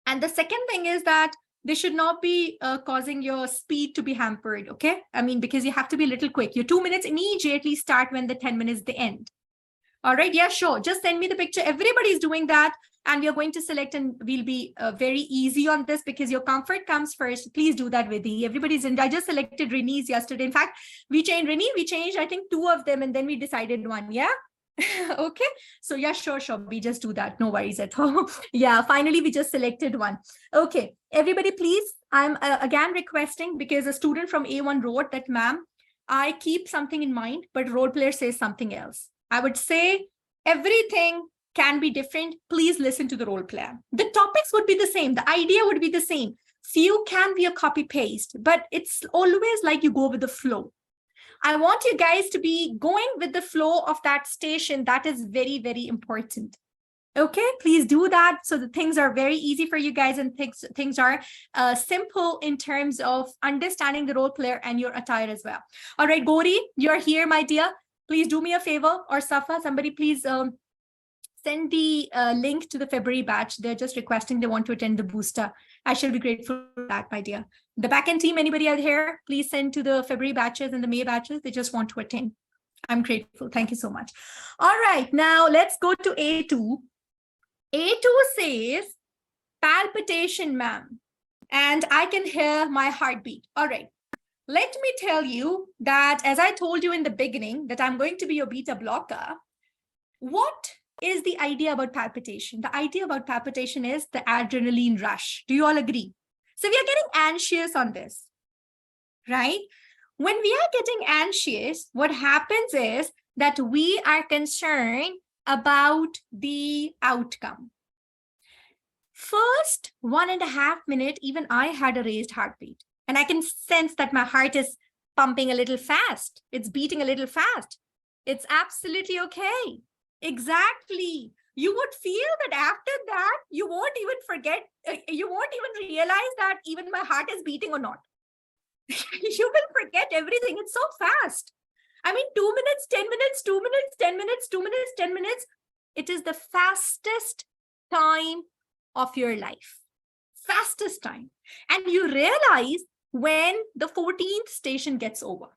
And the second thing is that they should not be causing your speed to be hampered. Okay. I mean, because you have to be a little quick. Your 2 minutes immediately start when the 10 minutes the end. All right. Yeah, sure. Just send me the picture. Everybody's doing that. And we are going to select, and we'll be very easy on this because your comfort comes first. Please do that with the everybody's in. I just selected Renee's yesterday. In fact, we changed, I think 2 of them, and then we decided 1. Yeah. Okay, so yeah, sure, we just do that, no worries at all. Yeah, finally we just selected 1. Okay, everybody, please, I'm again requesting, because a student from A1 wrote that, ma'am, I keep something in mind, but role player says something else. I would say everything can be different. Please listen to the role player. The topics would be the same, the idea would be the same. Few can be a copy paste, but it's always like you go with the flow. I want you guys to be going with the flow of that station. That is very, very important. Okay, please do that. So the things are very easy for you guys, and things are simple in terms of understanding the role player and your attire as well. All right, Gauri, you're here, my dear. Please do me a favor, or Safa, somebody please send the link to the February batch. They're just requesting they want to attend the booster. I shall be grateful for that, my dear. The backend team, anybody out here, please send to the February batches and the May batches. They just want to attend. I'm grateful. Thank you so much. All right, now let's go to A2. A2 says, palpitation, ma'am. And I can hear my heartbeat. All right. Let me tell you that, as I told you in the beginning, that I'm going to be your beta blocker. What is the idea about palpitation? The idea about palpitation is the adrenaline rush. Do you all agree? So we are getting anxious on this, right? When we are getting anxious, what happens is that we are concerned about the outcome. First 1.5 minutes, even I had a raised heartbeat, and I can sense that my heart is pumping a little fast. It's beating a little fast. It's absolutely okay. Exactly. You would feel that after that, you won't even forget, you won't even realize that even my heart is beating or not. You will forget everything. It's so fast. I mean, 2 minutes, 10 minutes, 2 minutes, 10 minutes, 2 minutes, 10 minutes. It is the fastest time of your life. Fastest time. And you realize when the 14th station gets over.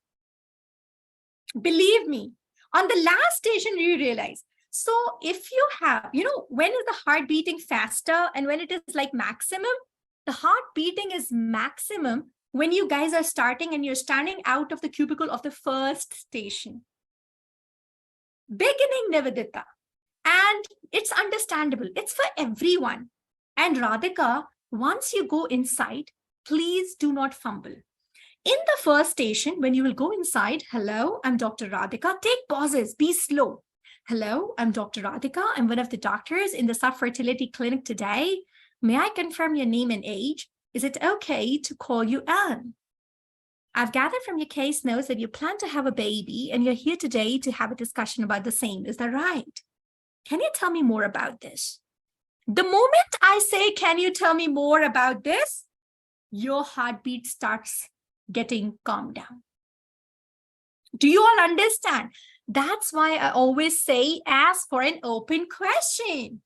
Believe me, on the last station, you realize. So if you have, when is the heart beating faster and when it is like maximum? The heart beating is maximum when you guys are starting and you're standing out of the cubicle of the first station. Beginning Nivadita. And it's understandable. It's for everyone. And Radhika, once you go inside, please do not fumble. In the first station, when you will go inside, hello, I'm Dr. Radhika. Take pauses, be slow. Hello, I'm Dr. Radhika. I'm one of the doctors in the sub-fertility clinic today. May I confirm your name and age? Is it okay to call you Anne? I've gathered from your case notes that you plan to have a baby and you're here today to have a discussion about the same. Is that right? Can you tell me more about this? The moment I say, can you tell me more about this? Your heartbeat starts getting calmed down. Do you all understand? That's why I always say, ask for an open question.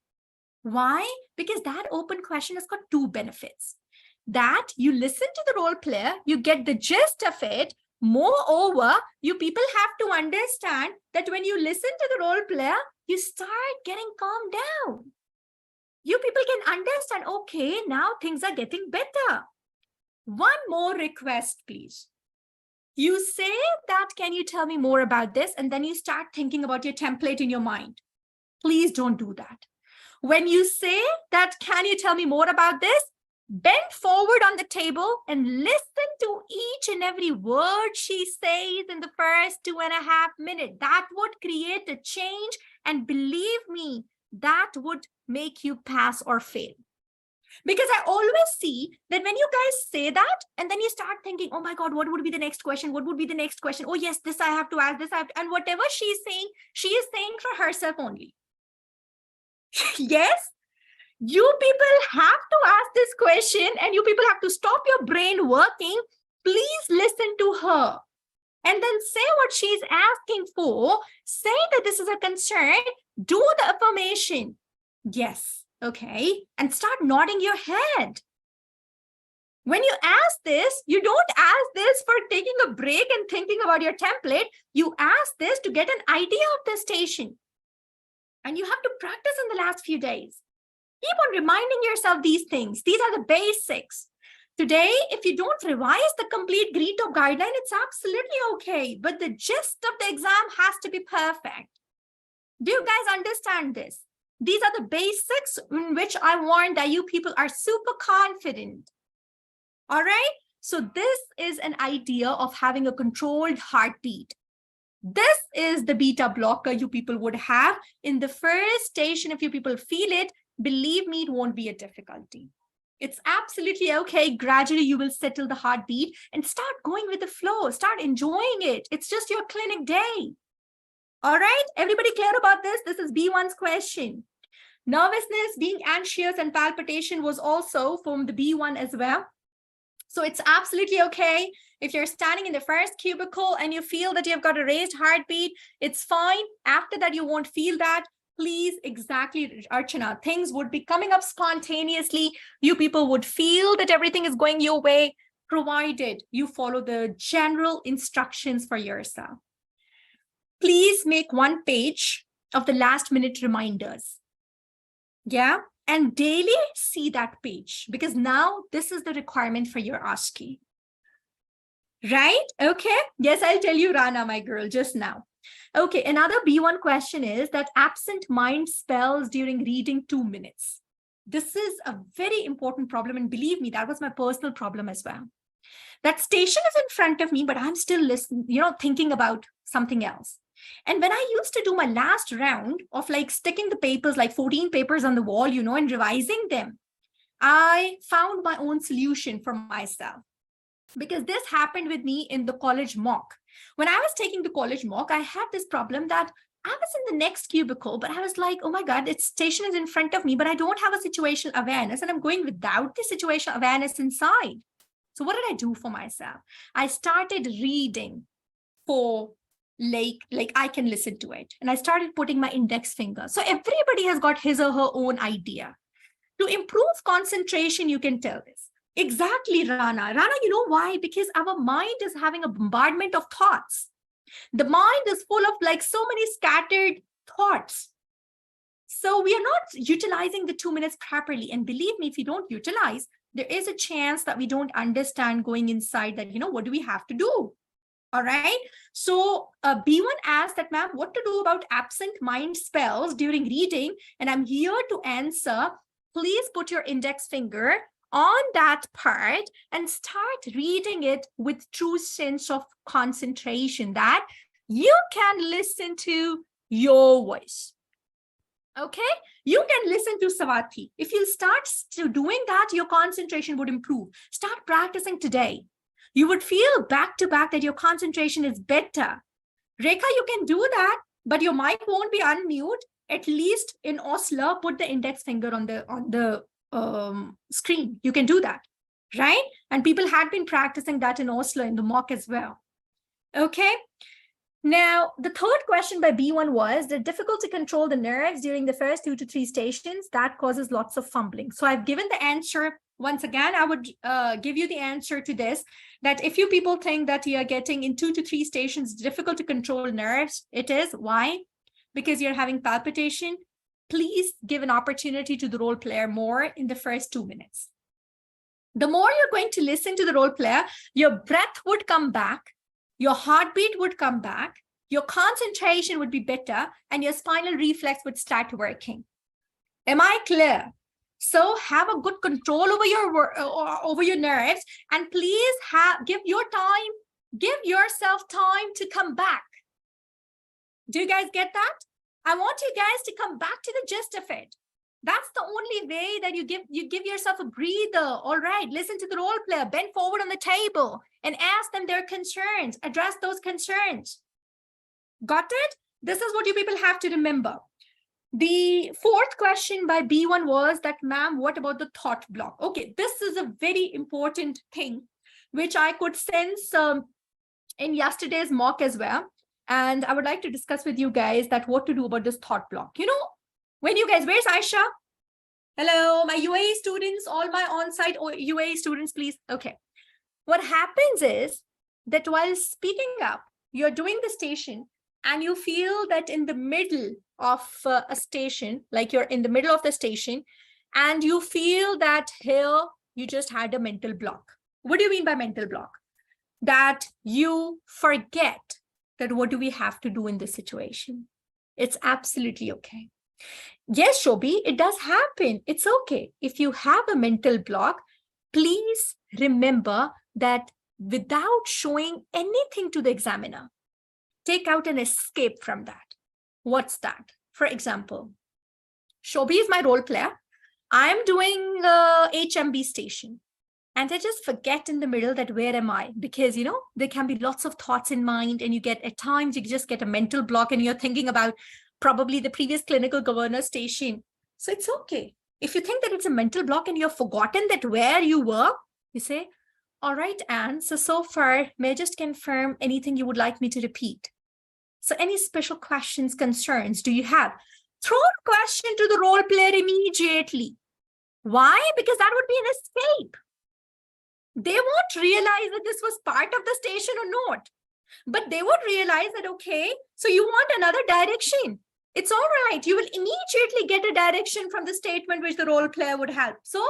Why? Because that open question has got two benefits. That you listen to the role player, you get the gist of it. Moreover, you people have to understand that when you listen to the role player, you start getting calmed down. You people can understand, okay, now things are getting better. One more request, please. You say that, can you tell me more about this? And then you start thinking about your template in your mind. Please don't do that. When you say that, can you tell me more about this? Bend forward on the table and listen to each and every word she says in the first 2.5 minutes. That would create a change. And believe me, that would make you pass or fail. Because I always see that when you guys say that, and then you start thinking, oh my God, what would be the next question? What would be the next question? Oh yes, this I have to ask, this I have to, and whatever she's saying, she is saying for herself only. Yes, you people have to ask this question and you people have to stop your brain working. Please listen to her and then say what she's asking for. Say that this is a concern. Do the affirmation. Yes. Okay. And start nodding your head. When you ask this, you don't ask this for taking a break and thinking about your template. You ask this to get an idea of the station. And you have to practice in the last few days. Keep on reminding yourself these things. These are the basics. Today, if you don't revise the complete GREETOP guideline, it's absolutely okay. But the gist of the exam has to be perfect. Do you guys understand this? These are the basics in which I warned that you people are super confident. All right. So this is an idea of having a controlled heartbeat. This is the beta blocker you people would have in the first station. If you people feel it, believe me, it won't be a difficulty. It's absolutely okay. Gradually, you will settle the heartbeat and start going with the flow. Start enjoying it. It's just your clinic day. All right, everybody clear about this? This is B1's question. Nervousness, being anxious, and palpitation was also from the B1 as well. So it's absolutely okay. If you're standing in the first cubicle and you feel that you've got a raised heartbeat, it's fine. After that, you won't feel that. Please, exactly, Archana, things would be coming up spontaneously. You people would feel that everything is going your way, provided you follow the general instructions for yourself. Please make 1 page of the last minute reminders. Yeah, and daily see that page, because now this is the requirement for your ASCII. Right? Okay. Yes, I'll tell you, Rana, my girl, just now. Okay, another B1 question is that absent mind spells during reading 2 minutes. This is a very important problem, and believe me, that was my personal problem as well. That station is in front of me, but I'm still listening, thinking about something else. And when I used to do my last round of like sticking the papers, like 14 papers on the wall, and revising them, I found my own solution for myself. Because this happened with me in the college mock. When I was taking the college mock, I had this problem that I was in the next cubicle, but I was like, oh my God, its station is in front of me, but I don't have a situational awareness, and I'm going without the situational awareness inside. So what did I do for myself? I started reading for like I can listen to it. And I started putting my index finger. So everybody has got his or her own idea. To improve concentration, you can tell this. Exactly, Rana. Rana, you know why? Because our mind is having a bombardment of thoughts. The mind is full of like so many scattered thoughts. So we are not utilizing the 2 minutes properly. And believe me, if you don't utilize, there is a chance that we don't understand going inside that, what do we have to do? All right. So B1 asked that, ma'am, what to do about absent mind spells during reading? And I'm here to answer. Please put your index finger on that part and start reading it with true sense of concentration, that you can listen to your voice. Okay, you can listen to Savati. If you start doing that, your concentration would improve. Start practicing today. You would feel back to back that your concentration is better. Rekha, you can do that, but your mic won't be unmute. At least in Osler, put the index finger on the screen. You can do that, right? And people had been practicing that in Osler in the mock as well. Okay. Now, the third question by B1 was the difficulty to control the nerves during the first 2 to 3 stations. That causes lots of fumbling. So I've given the answer. Once again, I would give you the answer to this, that if you people think that you are getting in 2 to 3 stations difficult to control nerves, it is. Why? Because you're having palpitation. Please give an opportunity to the role player more in the first 2 minutes. The more you're going to listen to the role player, your breath would come back, your heartbeat would come back, your concentration would be better, and your spinal reflex would start working. Am I clear? So have a good control over your nerves, and please give yourself time to come back. Do you guys get that? I want you guys to come back to the gist of it. That's the only way that you give yourself a breather. All right, listen to the role player, bend forward on the table and ask them their concerns, address those concerns. Got it? This is what you people have to remember. The fourth question by B1 was that, ma'am, what about the thought block? Okay, this is a very important thing, which I could sense in yesterday's mock as well. And I would like to discuss with you guys that what to do about this thought block. When you guys, where's Aisha? Hello, my UAE students, all my on-site UAE students, please. Okay. What happens is that while speaking up, you're doing the station and you feel that in the middle of a station, like you're in the middle of the station, and you feel that here you just had a mental block. What do you mean by mental block? That you forget that what do we have to do in this situation? It's absolutely okay. Yes, Shobi, it does happen. It's okay. If you have a mental block, please remember that without showing anything to the examiner, take out an escape from that. What's that? For example, Shobi is my role player. I'm doing HMB station. And I just forget in the middle that where am I? Because, there can be lots of thoughts in mind, and at times you just get a mental block and you're thinking about probably the previous clinical governor station. So it's okay. If you think that it's a mental block and you've forgotten that where you were, you say, all right, Anne, so far, may I just confirm anything you would like me to repeat? So any special questions, concerns do you have? Throw a question to the role player immediately. Why? Because that would be an escape. They won't realize that this was part of the station or not, but they would realize that, okay, so you want another direction. It's all right. You will immediately get a direction from the statement which the role player would help. So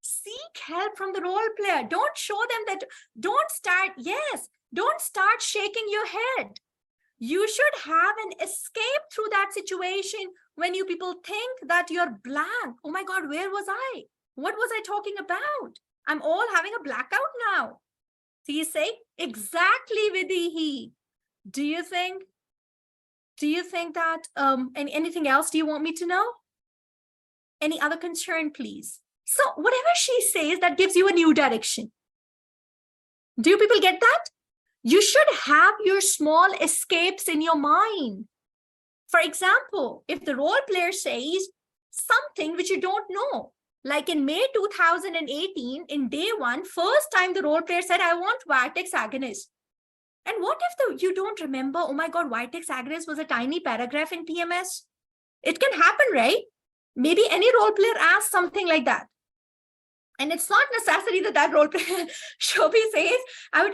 seek help from the role player. Don't show them that, don't start shaking your head. You should have an escape through that situation when you people think that you're blank. Oh my God, where was I? What was I talking about? I'm all having a blackout now. So you say, exactly, Vidihi. Do you think that, anything else do you want me to know? Any other concern, please? So whatever she says, that gives you a new direction. Do you people get that? You should have your small escapes in your mind. For example, if the role player says something which you don't know, like in May 2018, in day one, first time the role player said, I want Vitex agonist. And what if you don't remember, oh my God, Vitex agonist was a tiny paragraph in TMS? It can happen, right? Maybe any role player asks something like that. And it's not necessary that role player Shobhi says,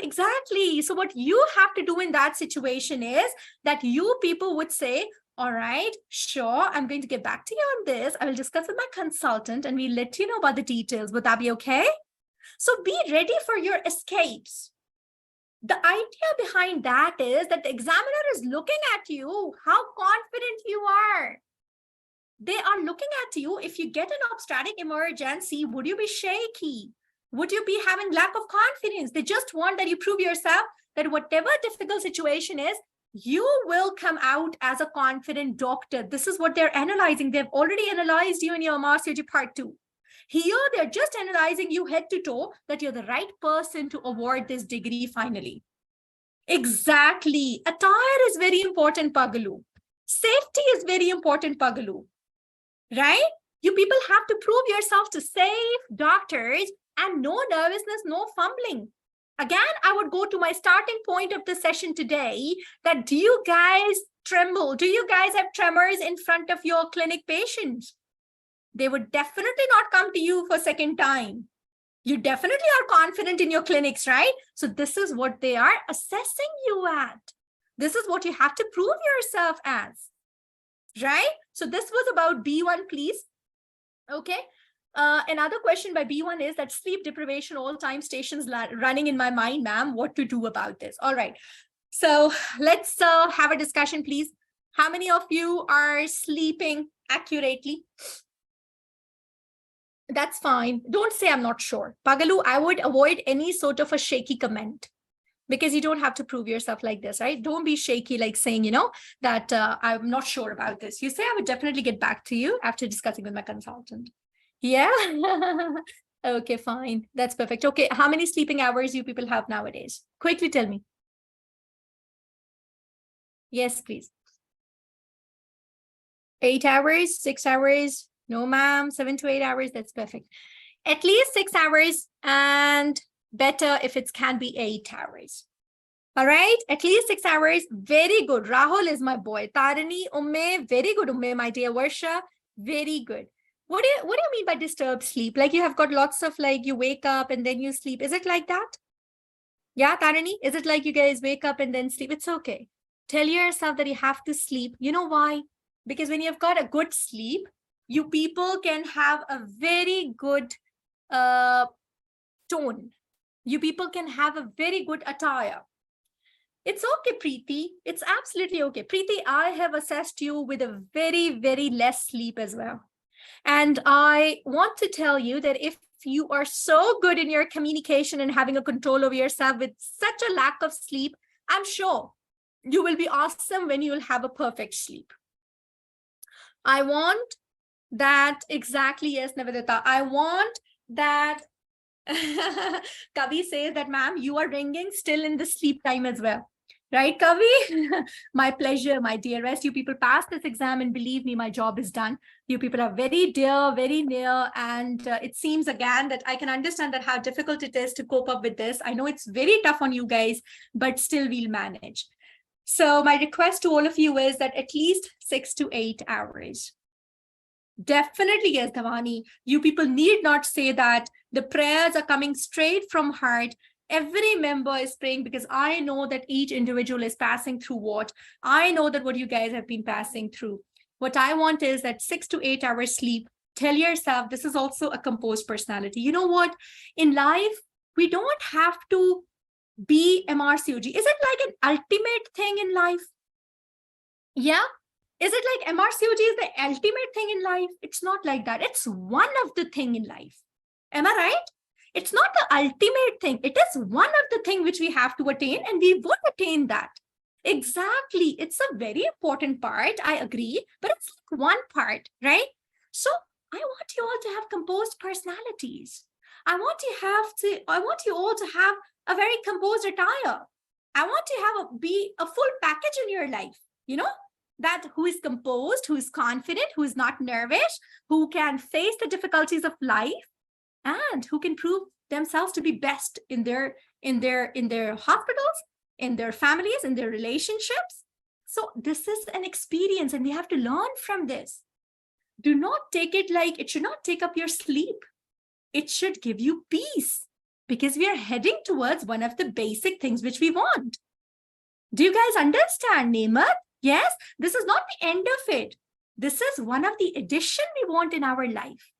exactly. So what you have to do in that situation is that you people would say, all right, sure, I'm going to get back to you on this. I will discuss with my consultant and we'll let you know about the details. Would that be okay? So be ready for your escapes. The idea behind that is that the examiner is looking at you, how confident you are. They are looking at you. If you get an obstetric emergency, would you be shaky? Would you be having lack of confidence? They just want that you prove yourself that whatever difficult situation is, you will come out as a confident doctor. This is what they're analyzing. They've already analyzed you in your MRCOG Part 2. Here, they're just analyzing you head to toe that you're the right person to award this degree finally. Exactly. Attire is very important, Pagalu. Safety is very important, Pagalu. Right? You people have to prove yourself to safe doctors and no nervousness, no fumbling. Again, I would go to my starting point of the session today, that do you guys tremble? Do you guys have tremors in front of your clinic patients? They would definitely not come to you for a second time. You definitely are confident in your clinics, right? So this is what they are assessing you at. This is what you have to prove yourself as, right? So this was about B1, please. Okay. Another question by B1 is that sleep deprivation, all time stations running in my mind, ma'am, what to do about this? All right. So let's have a discussion, please. How many of you are sleeping accurately? That's fine. Don't say I'm not sure. Pagalu, I would avoid any sort of a shaky comment because you don't have to prove yourself like this, right? Don't be shaky, like saying, that I'm not sure about this. You say, I would definitely get back to you after discussing with my consultant. Yeah. Okay, fine. That's perfect. Okay. How many sleeping hours you people have nowadays? Quickly tell me. Yes, please. 8 hours, 6 hours. No, ma'am, 7 to 8 hours. That's perfect. At least 6 hours, and better if it can be 8 hours. All right, at least 6 hours. Very good. Rahul is my boy. Tarini, Umme, very good. Umme, my dear Varsha, very good. What do you mean by disturbed sleep? Like you have got lots of you wake up and then you sleep. Is it like that? Yeah, Tarini, is it like you guys wake up and then sleep? It's okay. Tell yourself that you have to sleep. You know why? Because when you've got a good sleep, you people can have a very good tone. You people can have a very good attire. It's okay, Preeti. It's absolutely okay. Preeti, I have assessed you with a very, very less sleep as well. And I want to tell you that if you are so good in your communication and having a control over yourself with such a lack of sleep, I'm sure you will be awesome when you'll have a perfect sleep. I want That exactly, yes, Nivedita. I want that. Kavi says that, ma'am, you are ringing still in the sleep time as well. Right, Kavi? My pleasure, my dearest. You people pass this exam, and believe me, my job is done. You people are very dear, very near. And it seems again that I can understand that how difficult it is to cope up with this. I know it's very tough on you guys, but still we'll manage. So my request to all of you is that at least 6 to 8 hours. Definitely, yes, Dhavani. You people need not say that. The prayers are coming straight from heart. Every member is praying because I know that each individual is passing through what. I know that what you guys have been passing through. What I want is that 6 to 8 hours sleep. Tell yourself this is also a composed personality. You know what? In life, we don't have to be MRCOG. Is it like an ultimate thing in life? Yeah. Is it like MRCOG is the ultimate thing in life? It's not like that. It's one of the thing in life. Am I right? It's not the ultimate thing. It is one of the thing which we have to attain, and we would attain that. Exactly. It's a very important part. I agree, but it's like one part, right? So I want you all to have composed personalities. I want you all to have a very composed attire. I want to have be a full package in your life, you know? That who is composed, who is confident, who is not nervous, who can face the difficulties of life, and who can prove themselves to be best in their hospitals, in their families, in their relationships. So this is an experience, and we have to learn from this. Do not take it like it should not take up your sleep. It should give you peace, because we are heading towards one of the basic things which we want. Do you guys understand, Nemat? Yes, this is not the end of it. This is one of the addition we want in our life.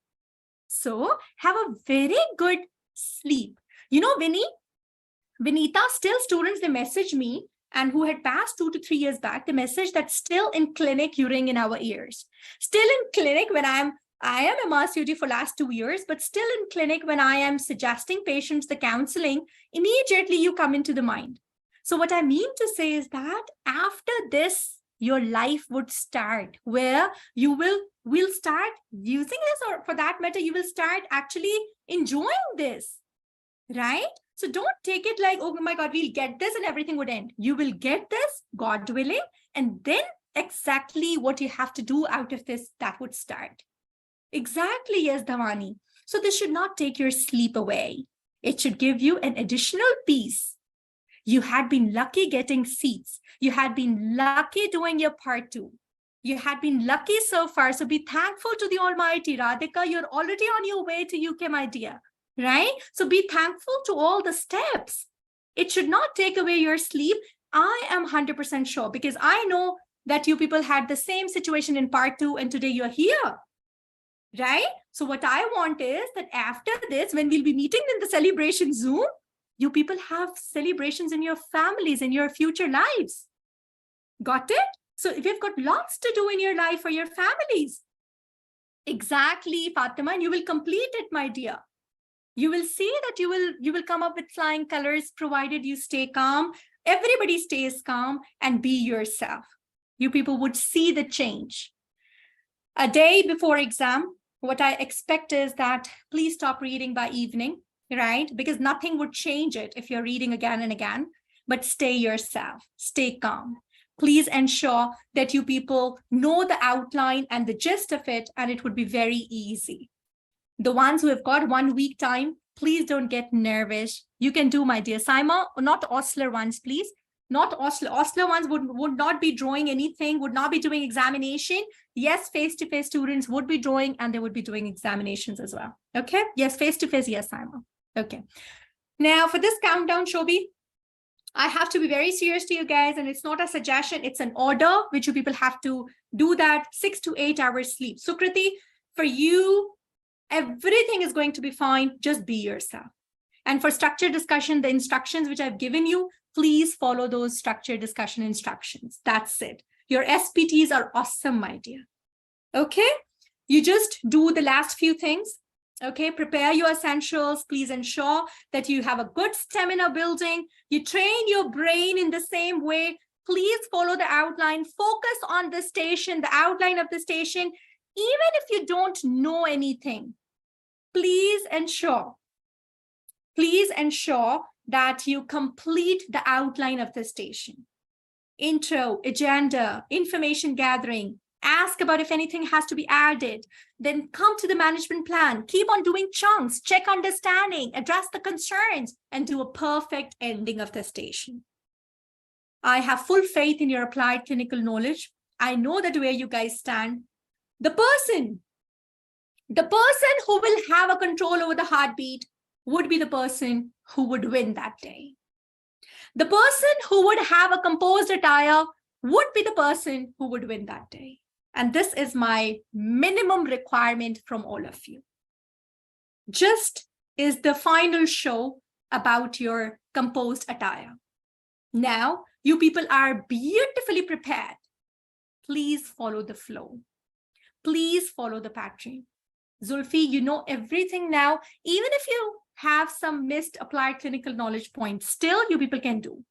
So have a very good sleep. You know, Vinita, still students, they message me, and who had passed 2 to 3 years back, the message that still in clinic you ring in our ears. Still in clinic when I am MRCOG for last 2 years, but still in clinic when I am suggesting patients the counseling, immediately you come into the mind. So what I mean to say is that after this, your life would start where you will start using this, or for that matter, you will start actually enjoying this, right? So don't take it like, oh my God, we'll get this and everything would end. You will get this, God willing, and then exactly what you have to do out of this, that would start. Exactly, yes, Dhavani. So this should not take your sleep away. It should give you an additional peace. You had been lucky getting seats. You had been lucky doing your part 2. You had been lucky so far. So be thankful to the Almighty. Radhika, you're already on your way to UK, my dear. Right? So be thankful to all the steps. It should not take away your sleep. I am 100% sure, because I know that you people had the same situation in part 2, and today you're here. Right? So what I want is that after this, when we'll be meeting in the celebration Zoom, you people have celebrations in your families, in your future lives. Got it? So we've got lots to do in your life for your families. Exactly, Fatima, and you will complete it, my dear. You will see that you will come up with flying colors, provided you stay calm. Everybody stays calm and be yourself. You people would see the change. A day before exam, what I expect is that please stop reading by evening, right? Because nothing would change it if you're reading again and again, but stay yourself, stay calm. Please ensure that you people know the outline and the gist of it, and it would be very easy. The ones who have got 1 week time, please don't get nervous. You can do, my dear Saima, not Osler ones, please. Not Osler. Osler ones would not be drawing anything, would not be doing examination. Yes, face-to-face students would be drawing, and they would be doing examinations as well. Okay? Yes, face-to-face, yes, Saima. Okay. Now for this countdown, Shobi, I have to be very serious to you guys, and it's not a suggestion, it's an order which you people have to do that 6 to 8 hours sleep. Sukriti, for you, everything is going to be fine. Just be yourself. And for structured discussion, the instructions which I've given you, please follow those structured discussion instructions. That's it. Your SPTs are awesome, my dear. Okay? You just do the last few things. Okay, prepare your essentials. Please ensure that you have a good stamina building. You train your brain in the same way. Please follow the outline. Focus on the station, the outline of the station. Even if you don't know anything, please ensure that you complete the outline of the station. Intro, agenda, information gathering, ask about if anything has to be added, then come to the management plan, keep on doing chunks, check understanding, address the concerns, and do a perfect ending of the station. I have full faith in your applied clinical knowledge. I know that where you guys stand. The person who will have a control over the heartbeat would be the person who would win that day. The person who would have a composed attire would be the person who would win that day. And this is my minimum requirement from all of you. Just is the final show about your composed attire. Now, you people are beautifully prepared. Please follow the flow. Please follow the pattern. Zulfi, you know everything now. Even if you have some missed applied clinical knowledge points, still you people can do.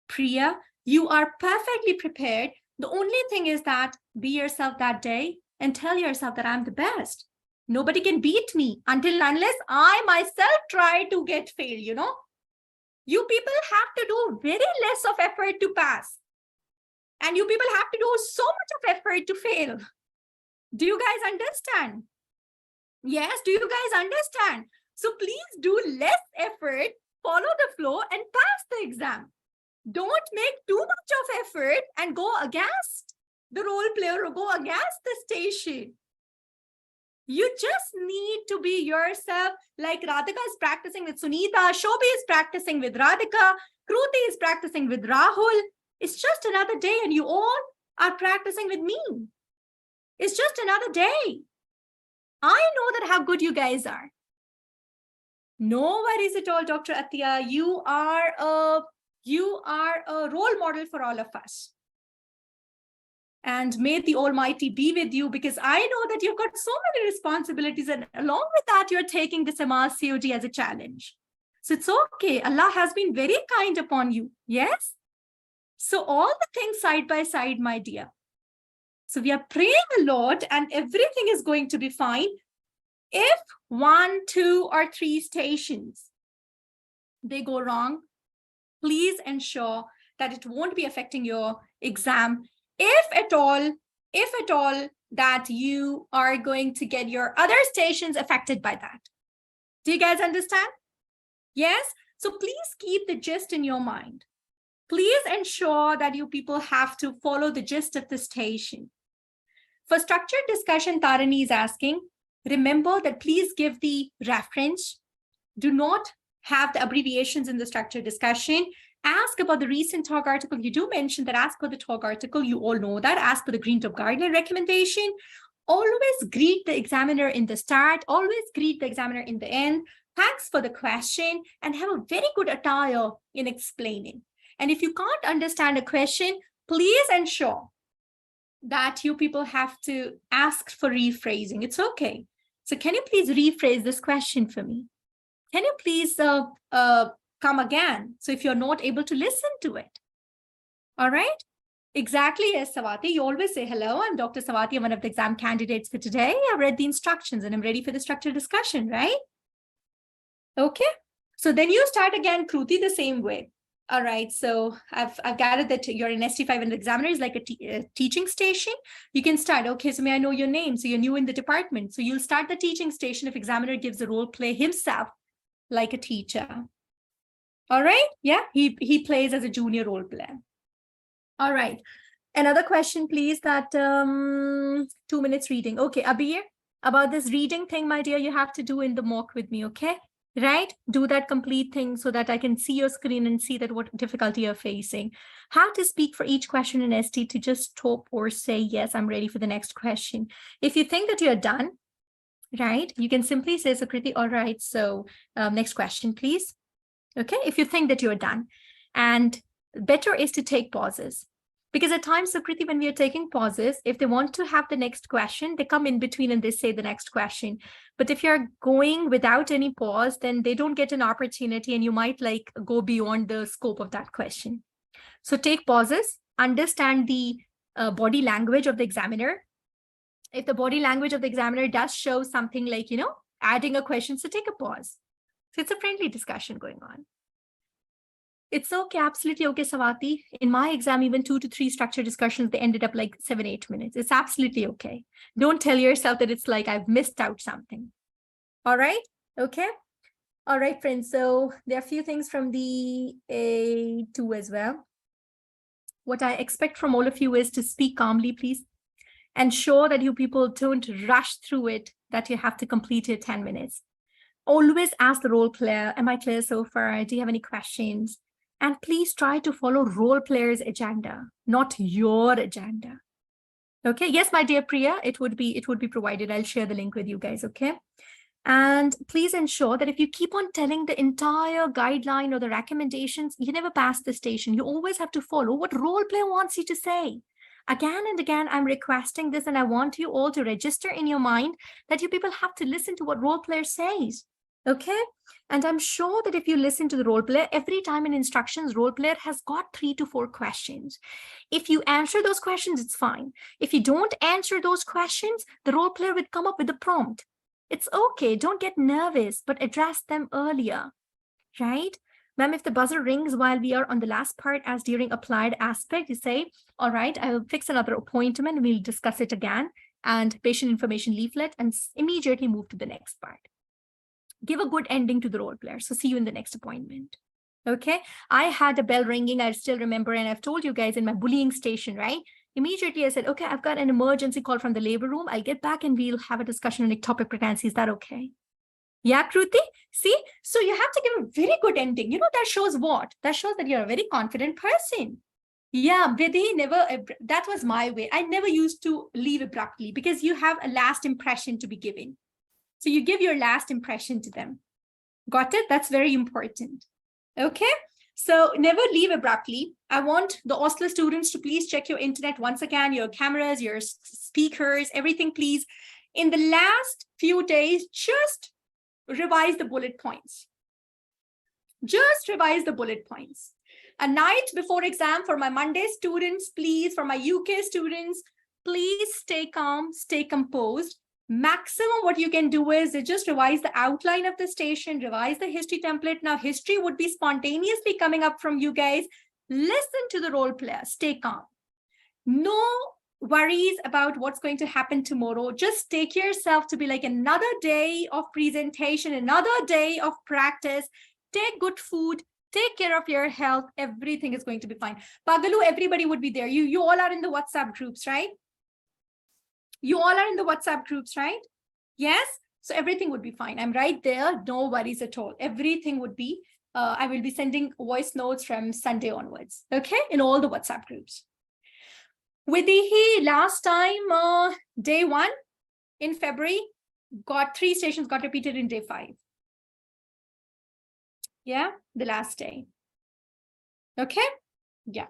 Priya, you are perfectly prepared. The only thing is that be yourself that day and tell yourself that I'm the best. Nobody can beat me unless I myself try to get failed, you know. You people have to do very less of effort to pass. And you people have to do so much of effort to fail. Do you guys understand? Yes, do you guys understand? So please do less effort, follow the flow, and pass the exam. Don't make too much of effort and go against the role player or go against the station. You just need to be yourself, like Radhika is practicing with Sunita, Shobhi is practicing with Radhika, Kruti is practicing with Rahul. It's just another day and you all are practicing with me. It's just another day. I know that how good you guys are. No worries at all, Dr. Athiya. You are a role model for all of us. And may the Almighty be with you, because I know that you've got so many responsibilities, and along with that, you're taking this MRCOG as a challenge. So it's okay. Allah has been very kind upon you. Yes? So all the things side by side, my dear. So we are praying a lot and everything is going to be fine. If 1, 2, or 3 stations, they go wrong, please ensure that it won't be affecting your exam. If at all that you are going to get your other stations affected by that. Do you guys understand? Yes? So please keep the gist in your mind. Please ensure that you people have to follow the gist of the station. For structured discussion, Tarani is asking, remember that please give the reference. Do not have the abbreviations in the structured discussion. Ask about the recent talk article. You do mention that ask for the talk article. You all know that. Ask for the Green Top Guideline recommendation. Always greet the examiner in the start. Always greet the examiner in the end. Thanks for the question and have a very good attire in explaining. And if you can't understand a question, please ensure that you people have to ask for rephrasing. It's okay. So can you please rephrase this question for me? Can you please come again? So if you're not able to listen to it. All right. Exactly. Yes, Savati. You always say, hello, I'm Dr. Savati. I'm one of the exam candidates for today. I've read the instructions and I'm ready for the structured discussion, right? Okay. So then you start again, Kruti, the same way. All right, so I've gathered that you're an ST5 and the examiner is like a teaching station. You can start, okay, so may I know your name? So you're new in the department. So you'll start the teaching station if examiner gives a role play himself like a teacher. All right, yeah, he plays as a junior role player. All right, another question, please, that 2 minutes reading. Okay, Abir, about this reading thing, my dear, you have to do in the mock with me, okay? Right? Do that complete thing so that I can see your screen and see that what difficulty you're facing. How to speak for each question in ST to just stop or say, yes, I'm ready for the next question. If you think that you're done, right, you can simply say, Sukriti, all right, so next question, please. Okay, if you think that you're done. And better is to take pauses. Because at times, Sukriti, when we are taking pauses, if they want to have the next question, they come in between and they say the next question. But if you're going without any pause, then they don't get an opportunity and you might like go beyond the scope of that question. So take pauses, understand the body language of the examiner, If the body language of the examiner does show something like, adding a question, so take a pause. So it's a friendly discussion going on. It's okay, absolutely okay, Swati. In my exam, even 2 to 3 structured discussions, they ended up like 7, 8 minutes. It's absolutely okay. Don't tell yourself that it's like I've missed out something. All right, okay. All right, friends. So there are a few things from the A2 as well. What I expect from all of you is to speak calmly, please. Ensure that you people don't rush through it, that you have to complete it 10 minutes. Always ask the role player, am I clear so far? Do you have any questions? And please try to follow role player's agenda, not your agenda. Okay, yes, my dear Priya, it would be provided. I'll share the link with you guys, okay? And please ensure that if you keep on telling the entire guideline or the recommendations, you never pass the station. You always have to follow what role player wants you to say. Again and again, I'm requesting this, and I want you all to register in your mind that you people have to listen to what role player says. Okay, and I'm sure that if you listen to the role player, every time in instructions, role player has got 3 to 4 questions. If you answer those questions, it's fine. If you don't answer those questions, the role player would come up with a prompt. It's okay, don't get nervous, but address them earlier, right? Ma'am, if the buzzer rings while we are on the last part, as during applied aspect, you say, all right, I will fix another appointment, we'll discuss it again, and patient information leaflet, and immediately move to the next part. Give a good ending to the role player. So see you in the next appointment. Okay, I had a bell ringing, I still remember, and I've told you guys in my bullying station, right? Immediately I said, okay, I've got an emergency call from the labor room. I'll get back and we'll have a discussion on ectopic pregnancy. Is that okay? Yeah, Kruti? See, so you have to give a very good ending. That shows what? That shows that you're a very confident person. Yeah, Vidhi, that was my way. I never used to leave abruptly because you have a last impression to be given. So you give your last impression to them. Got it? That's very important. Okay. So never leave abruptly. I want the Oslo students to please check your internet once again, your cameras, your speakers, everything, please. In the last few days, just revise the bullet points. Just revise the bullet points. A night before exam for my Monday students, please, for my UK students, please stay calm, stay composed. Maximum what you can do is just revise the outline of the station, revise the history template. Now, history would be spontaneously coming up from you guys. Listen to the role player, stay calm. No worries about what's going to happen tomorrow. Just take yourself to be like another day of presentation, another day of practice. Take good food, take care of your health. Everything is going to be fine. Pagalu, everybody would be there. You all are in the WhatsApp groups, right? You all are in the WhatsApp groups, right? Yes. So everything would be fine. I'm right there. No worries at all. Everything would be, I will be sending voice notes from Sunday onwards. Okay. In all the WhatsApp groups. Vidhi, last time, day 1 in February, got 3 stations got repeated in day 5. Yeah. The last day. Okay. Yeah.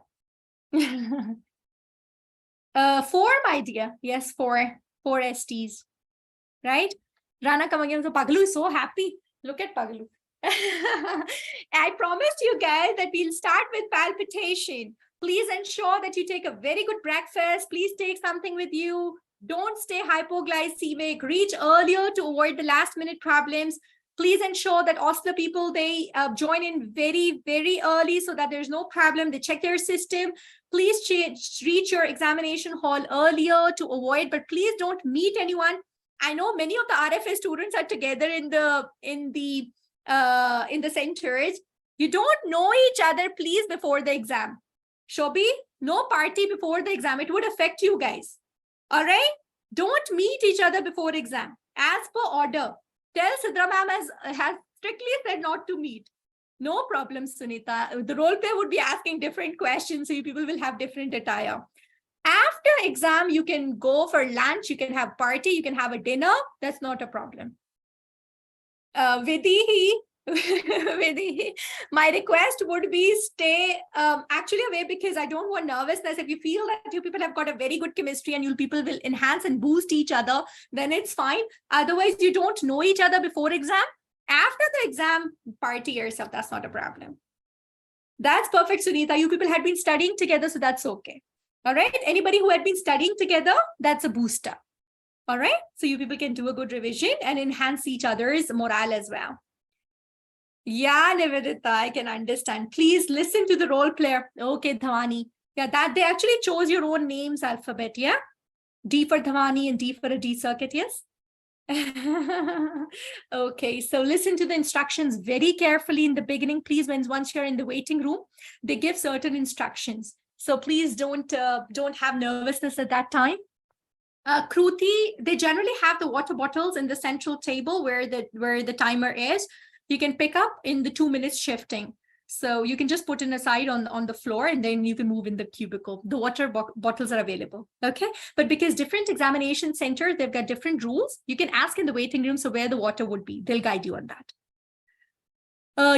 4, my dear. Yes, 4 STs, right? Rana coming in, so Pagalu is so happy. Look at Pagalu. I promised you guys that we'll start with palpitation. Please ensure that you take a very good breakfast. Please take something with you. Don't stay hypoglycemic. Reach earlier to avoid the last minute problems. Please ensure that Oslo people, they join in very, very early so that there's no problem. They check their system. Please reach your examination hall earlier to avoid, but please don't meet anyone. I know many of the RFA students are together in the centers. You don't know each other, please, before the exam. Shobi, no party before the exam. It would affect you guys. All right? Don't meet each other before exam. As per order. Tell Sidra ma'am has strictly said not to meet. No problem, Sunita. The role player would be asking different questions, so you people will have different attire. After exam, you can go for lunch, you can have party, you can have a dinner. That's not a problem. Vidhi, my request would be stay actually away, because I don't want nervousness. If you feel that you people have got a very good chemistry and you people will enhance and boost each other, then it's fine. Otherwise, you don't know each other before exam. After the exam, party yourself. That's not a problem. That's perfect, Sunita. You people had been studying together, so that's okay. All right. Anybody who had been studying together, that's a booster. All right. So you people can do a good revision and enhance each other's morale as well. Yeah, Nivedita, I can understand. Please listen to the role player. Okay, Dhawani. Yeah, that they actually chose your own names alphabet. Yeah. D for Dhawani and D for a D circuit. Yes. Okay, so listen to the instructions very carefully in the beginning. Please, once you're in the waiting room, they give certain instructions. So please don't have nervousness at that time. Kruti, they generally have the water bottles in the central table where the timer is. You can pick up in the 2 minutes shifting. So you can just put it aside on the floor and then you can move in the cubicle. The water bottles are available, okay? But because different examination centers, they've got different rules, you can ask in the waiting room, so where the water would be. They'll guide you on that.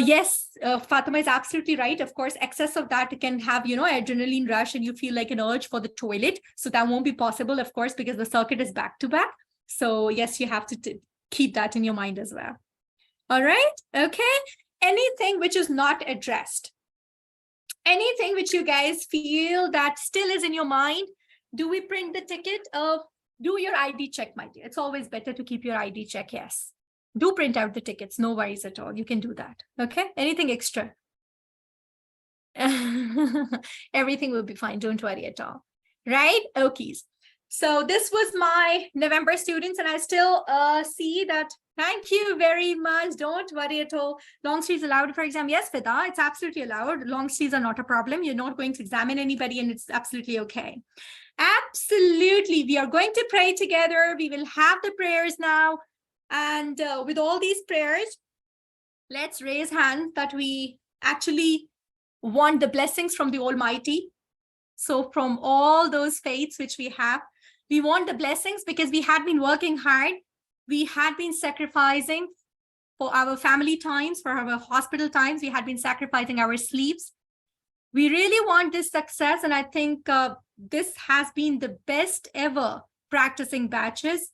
Yes, Fatima is absolutely right. Of course, excess of that can have, adrenaline rush and you feel like an urge for the toilet. So that won't be possible, of course, because the circuit is back to back. So yes, you have to keep that in your mind as well. All right, okay. Anything which is not addressed, anything which you guys feel that still is in your mind, do we print the ticket? Do your ID check, my dear. It's always better to keep your ID check, yes. Do print out the tickets, no worries at all. You can do that, okay? Anything extra? Everything will be fine, don't worry at all, right? Okay. So this was my November students, and I still see that. Thank you very much. Don't worry at all. Long sleeves allowed for exam. Yes, Fida, it's absolutely allowed. Long sleeves are not a problem. You're not going to examine anybody and it's absolutely okay. Absolutely. We are going to pray together. We will have the prayers now. And with all these prayers, let's raise hands that we actually want the blessings from the Almighty. So from all those faiths which we have, we want the blessings because we had been working hard. We had been sacrificing for our family times, for our hospital times. We had been sacrificing our sleeps. We really want this success. And I think this has been the best ever practicing batches.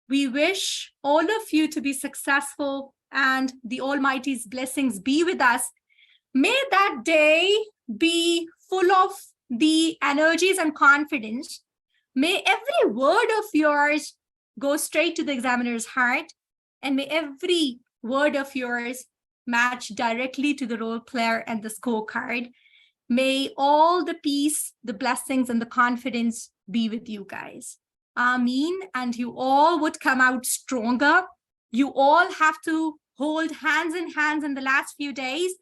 We wish all of you to be successful and the Almighty's blessings be with us. May that day be full of the energies and confidence. May every word of yours go straight to the examiner's heart, and may every word of yours match directly to the role player and the scorecard. May all the peace, the blessings, and the confidence be with you guys. Ameen. And you all would come out stronger. You all have to hold hands in hands in the last few days.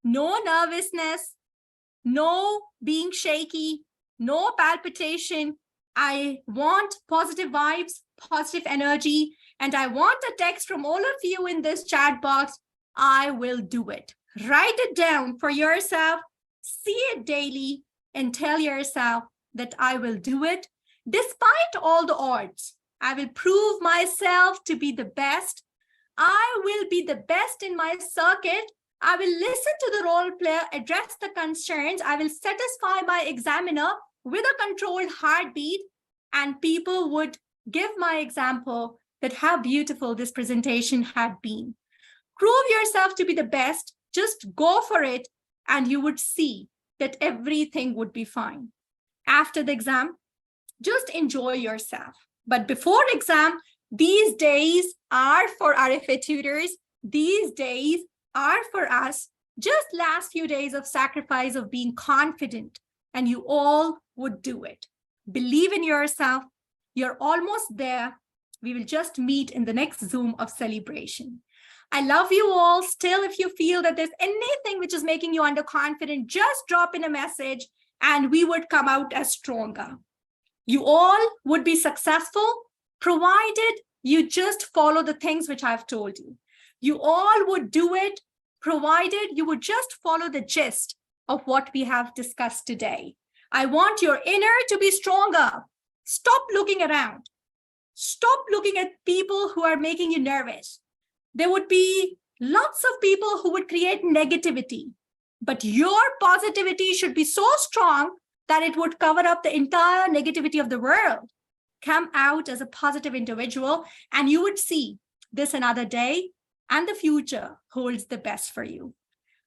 No nervousness, no being shaky, no palpitation. I want positive vibes, positive energy, and I want a text from all of you in this chat box. I will do it. Write it down for yourself, see it daily, and tell yourself that I will do it. Despite all the odds, I will prove myself to be the best. I will be the best in my circuit. I will listen to the role player, address the concerns. I will satisfy my examiner with a controlled heartbeat, and people would give my example that how beautiful this presentation had been. Prove yourself to be the best, just go for it, and you would see that everything would be fine. After the exam, just enjoy yourself. But before exam, these days are for RFA tutors. These days are for us. Just last few days of sacrifice of being confident, and you all would do it. Believe in yourself. You're almost there. We will just meet in the next Zoom of celebration. I love you all. Still, if you feel that there's anything which is making you underconfident, just drop in a message and we would come out as stronger. You all would be successful, provided you just follow the things which I've told you. You all would do it, provided you would just follow the gist of what we have discussed today. I want your inner to be stronger. Stop looking around. Stop looking at people who are making you nervous. There would be lots of people who would create negativity, but your positivity should be so strong that it would cover up the entire negativity of the world. Come out as a positive individual, and you would see this another day, and the future holds the best for you.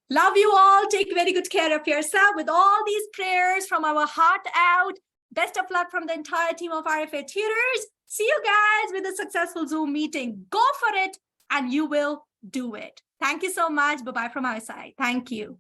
Love you all. Take very good care of yourself with all these prayers from our heart out. Best of luck from the entire team of RFA tutors. See you guys with a successful Zoom meeting. Go for it and you will do it. Thank you so much. Bye-bye from our side. Thank you.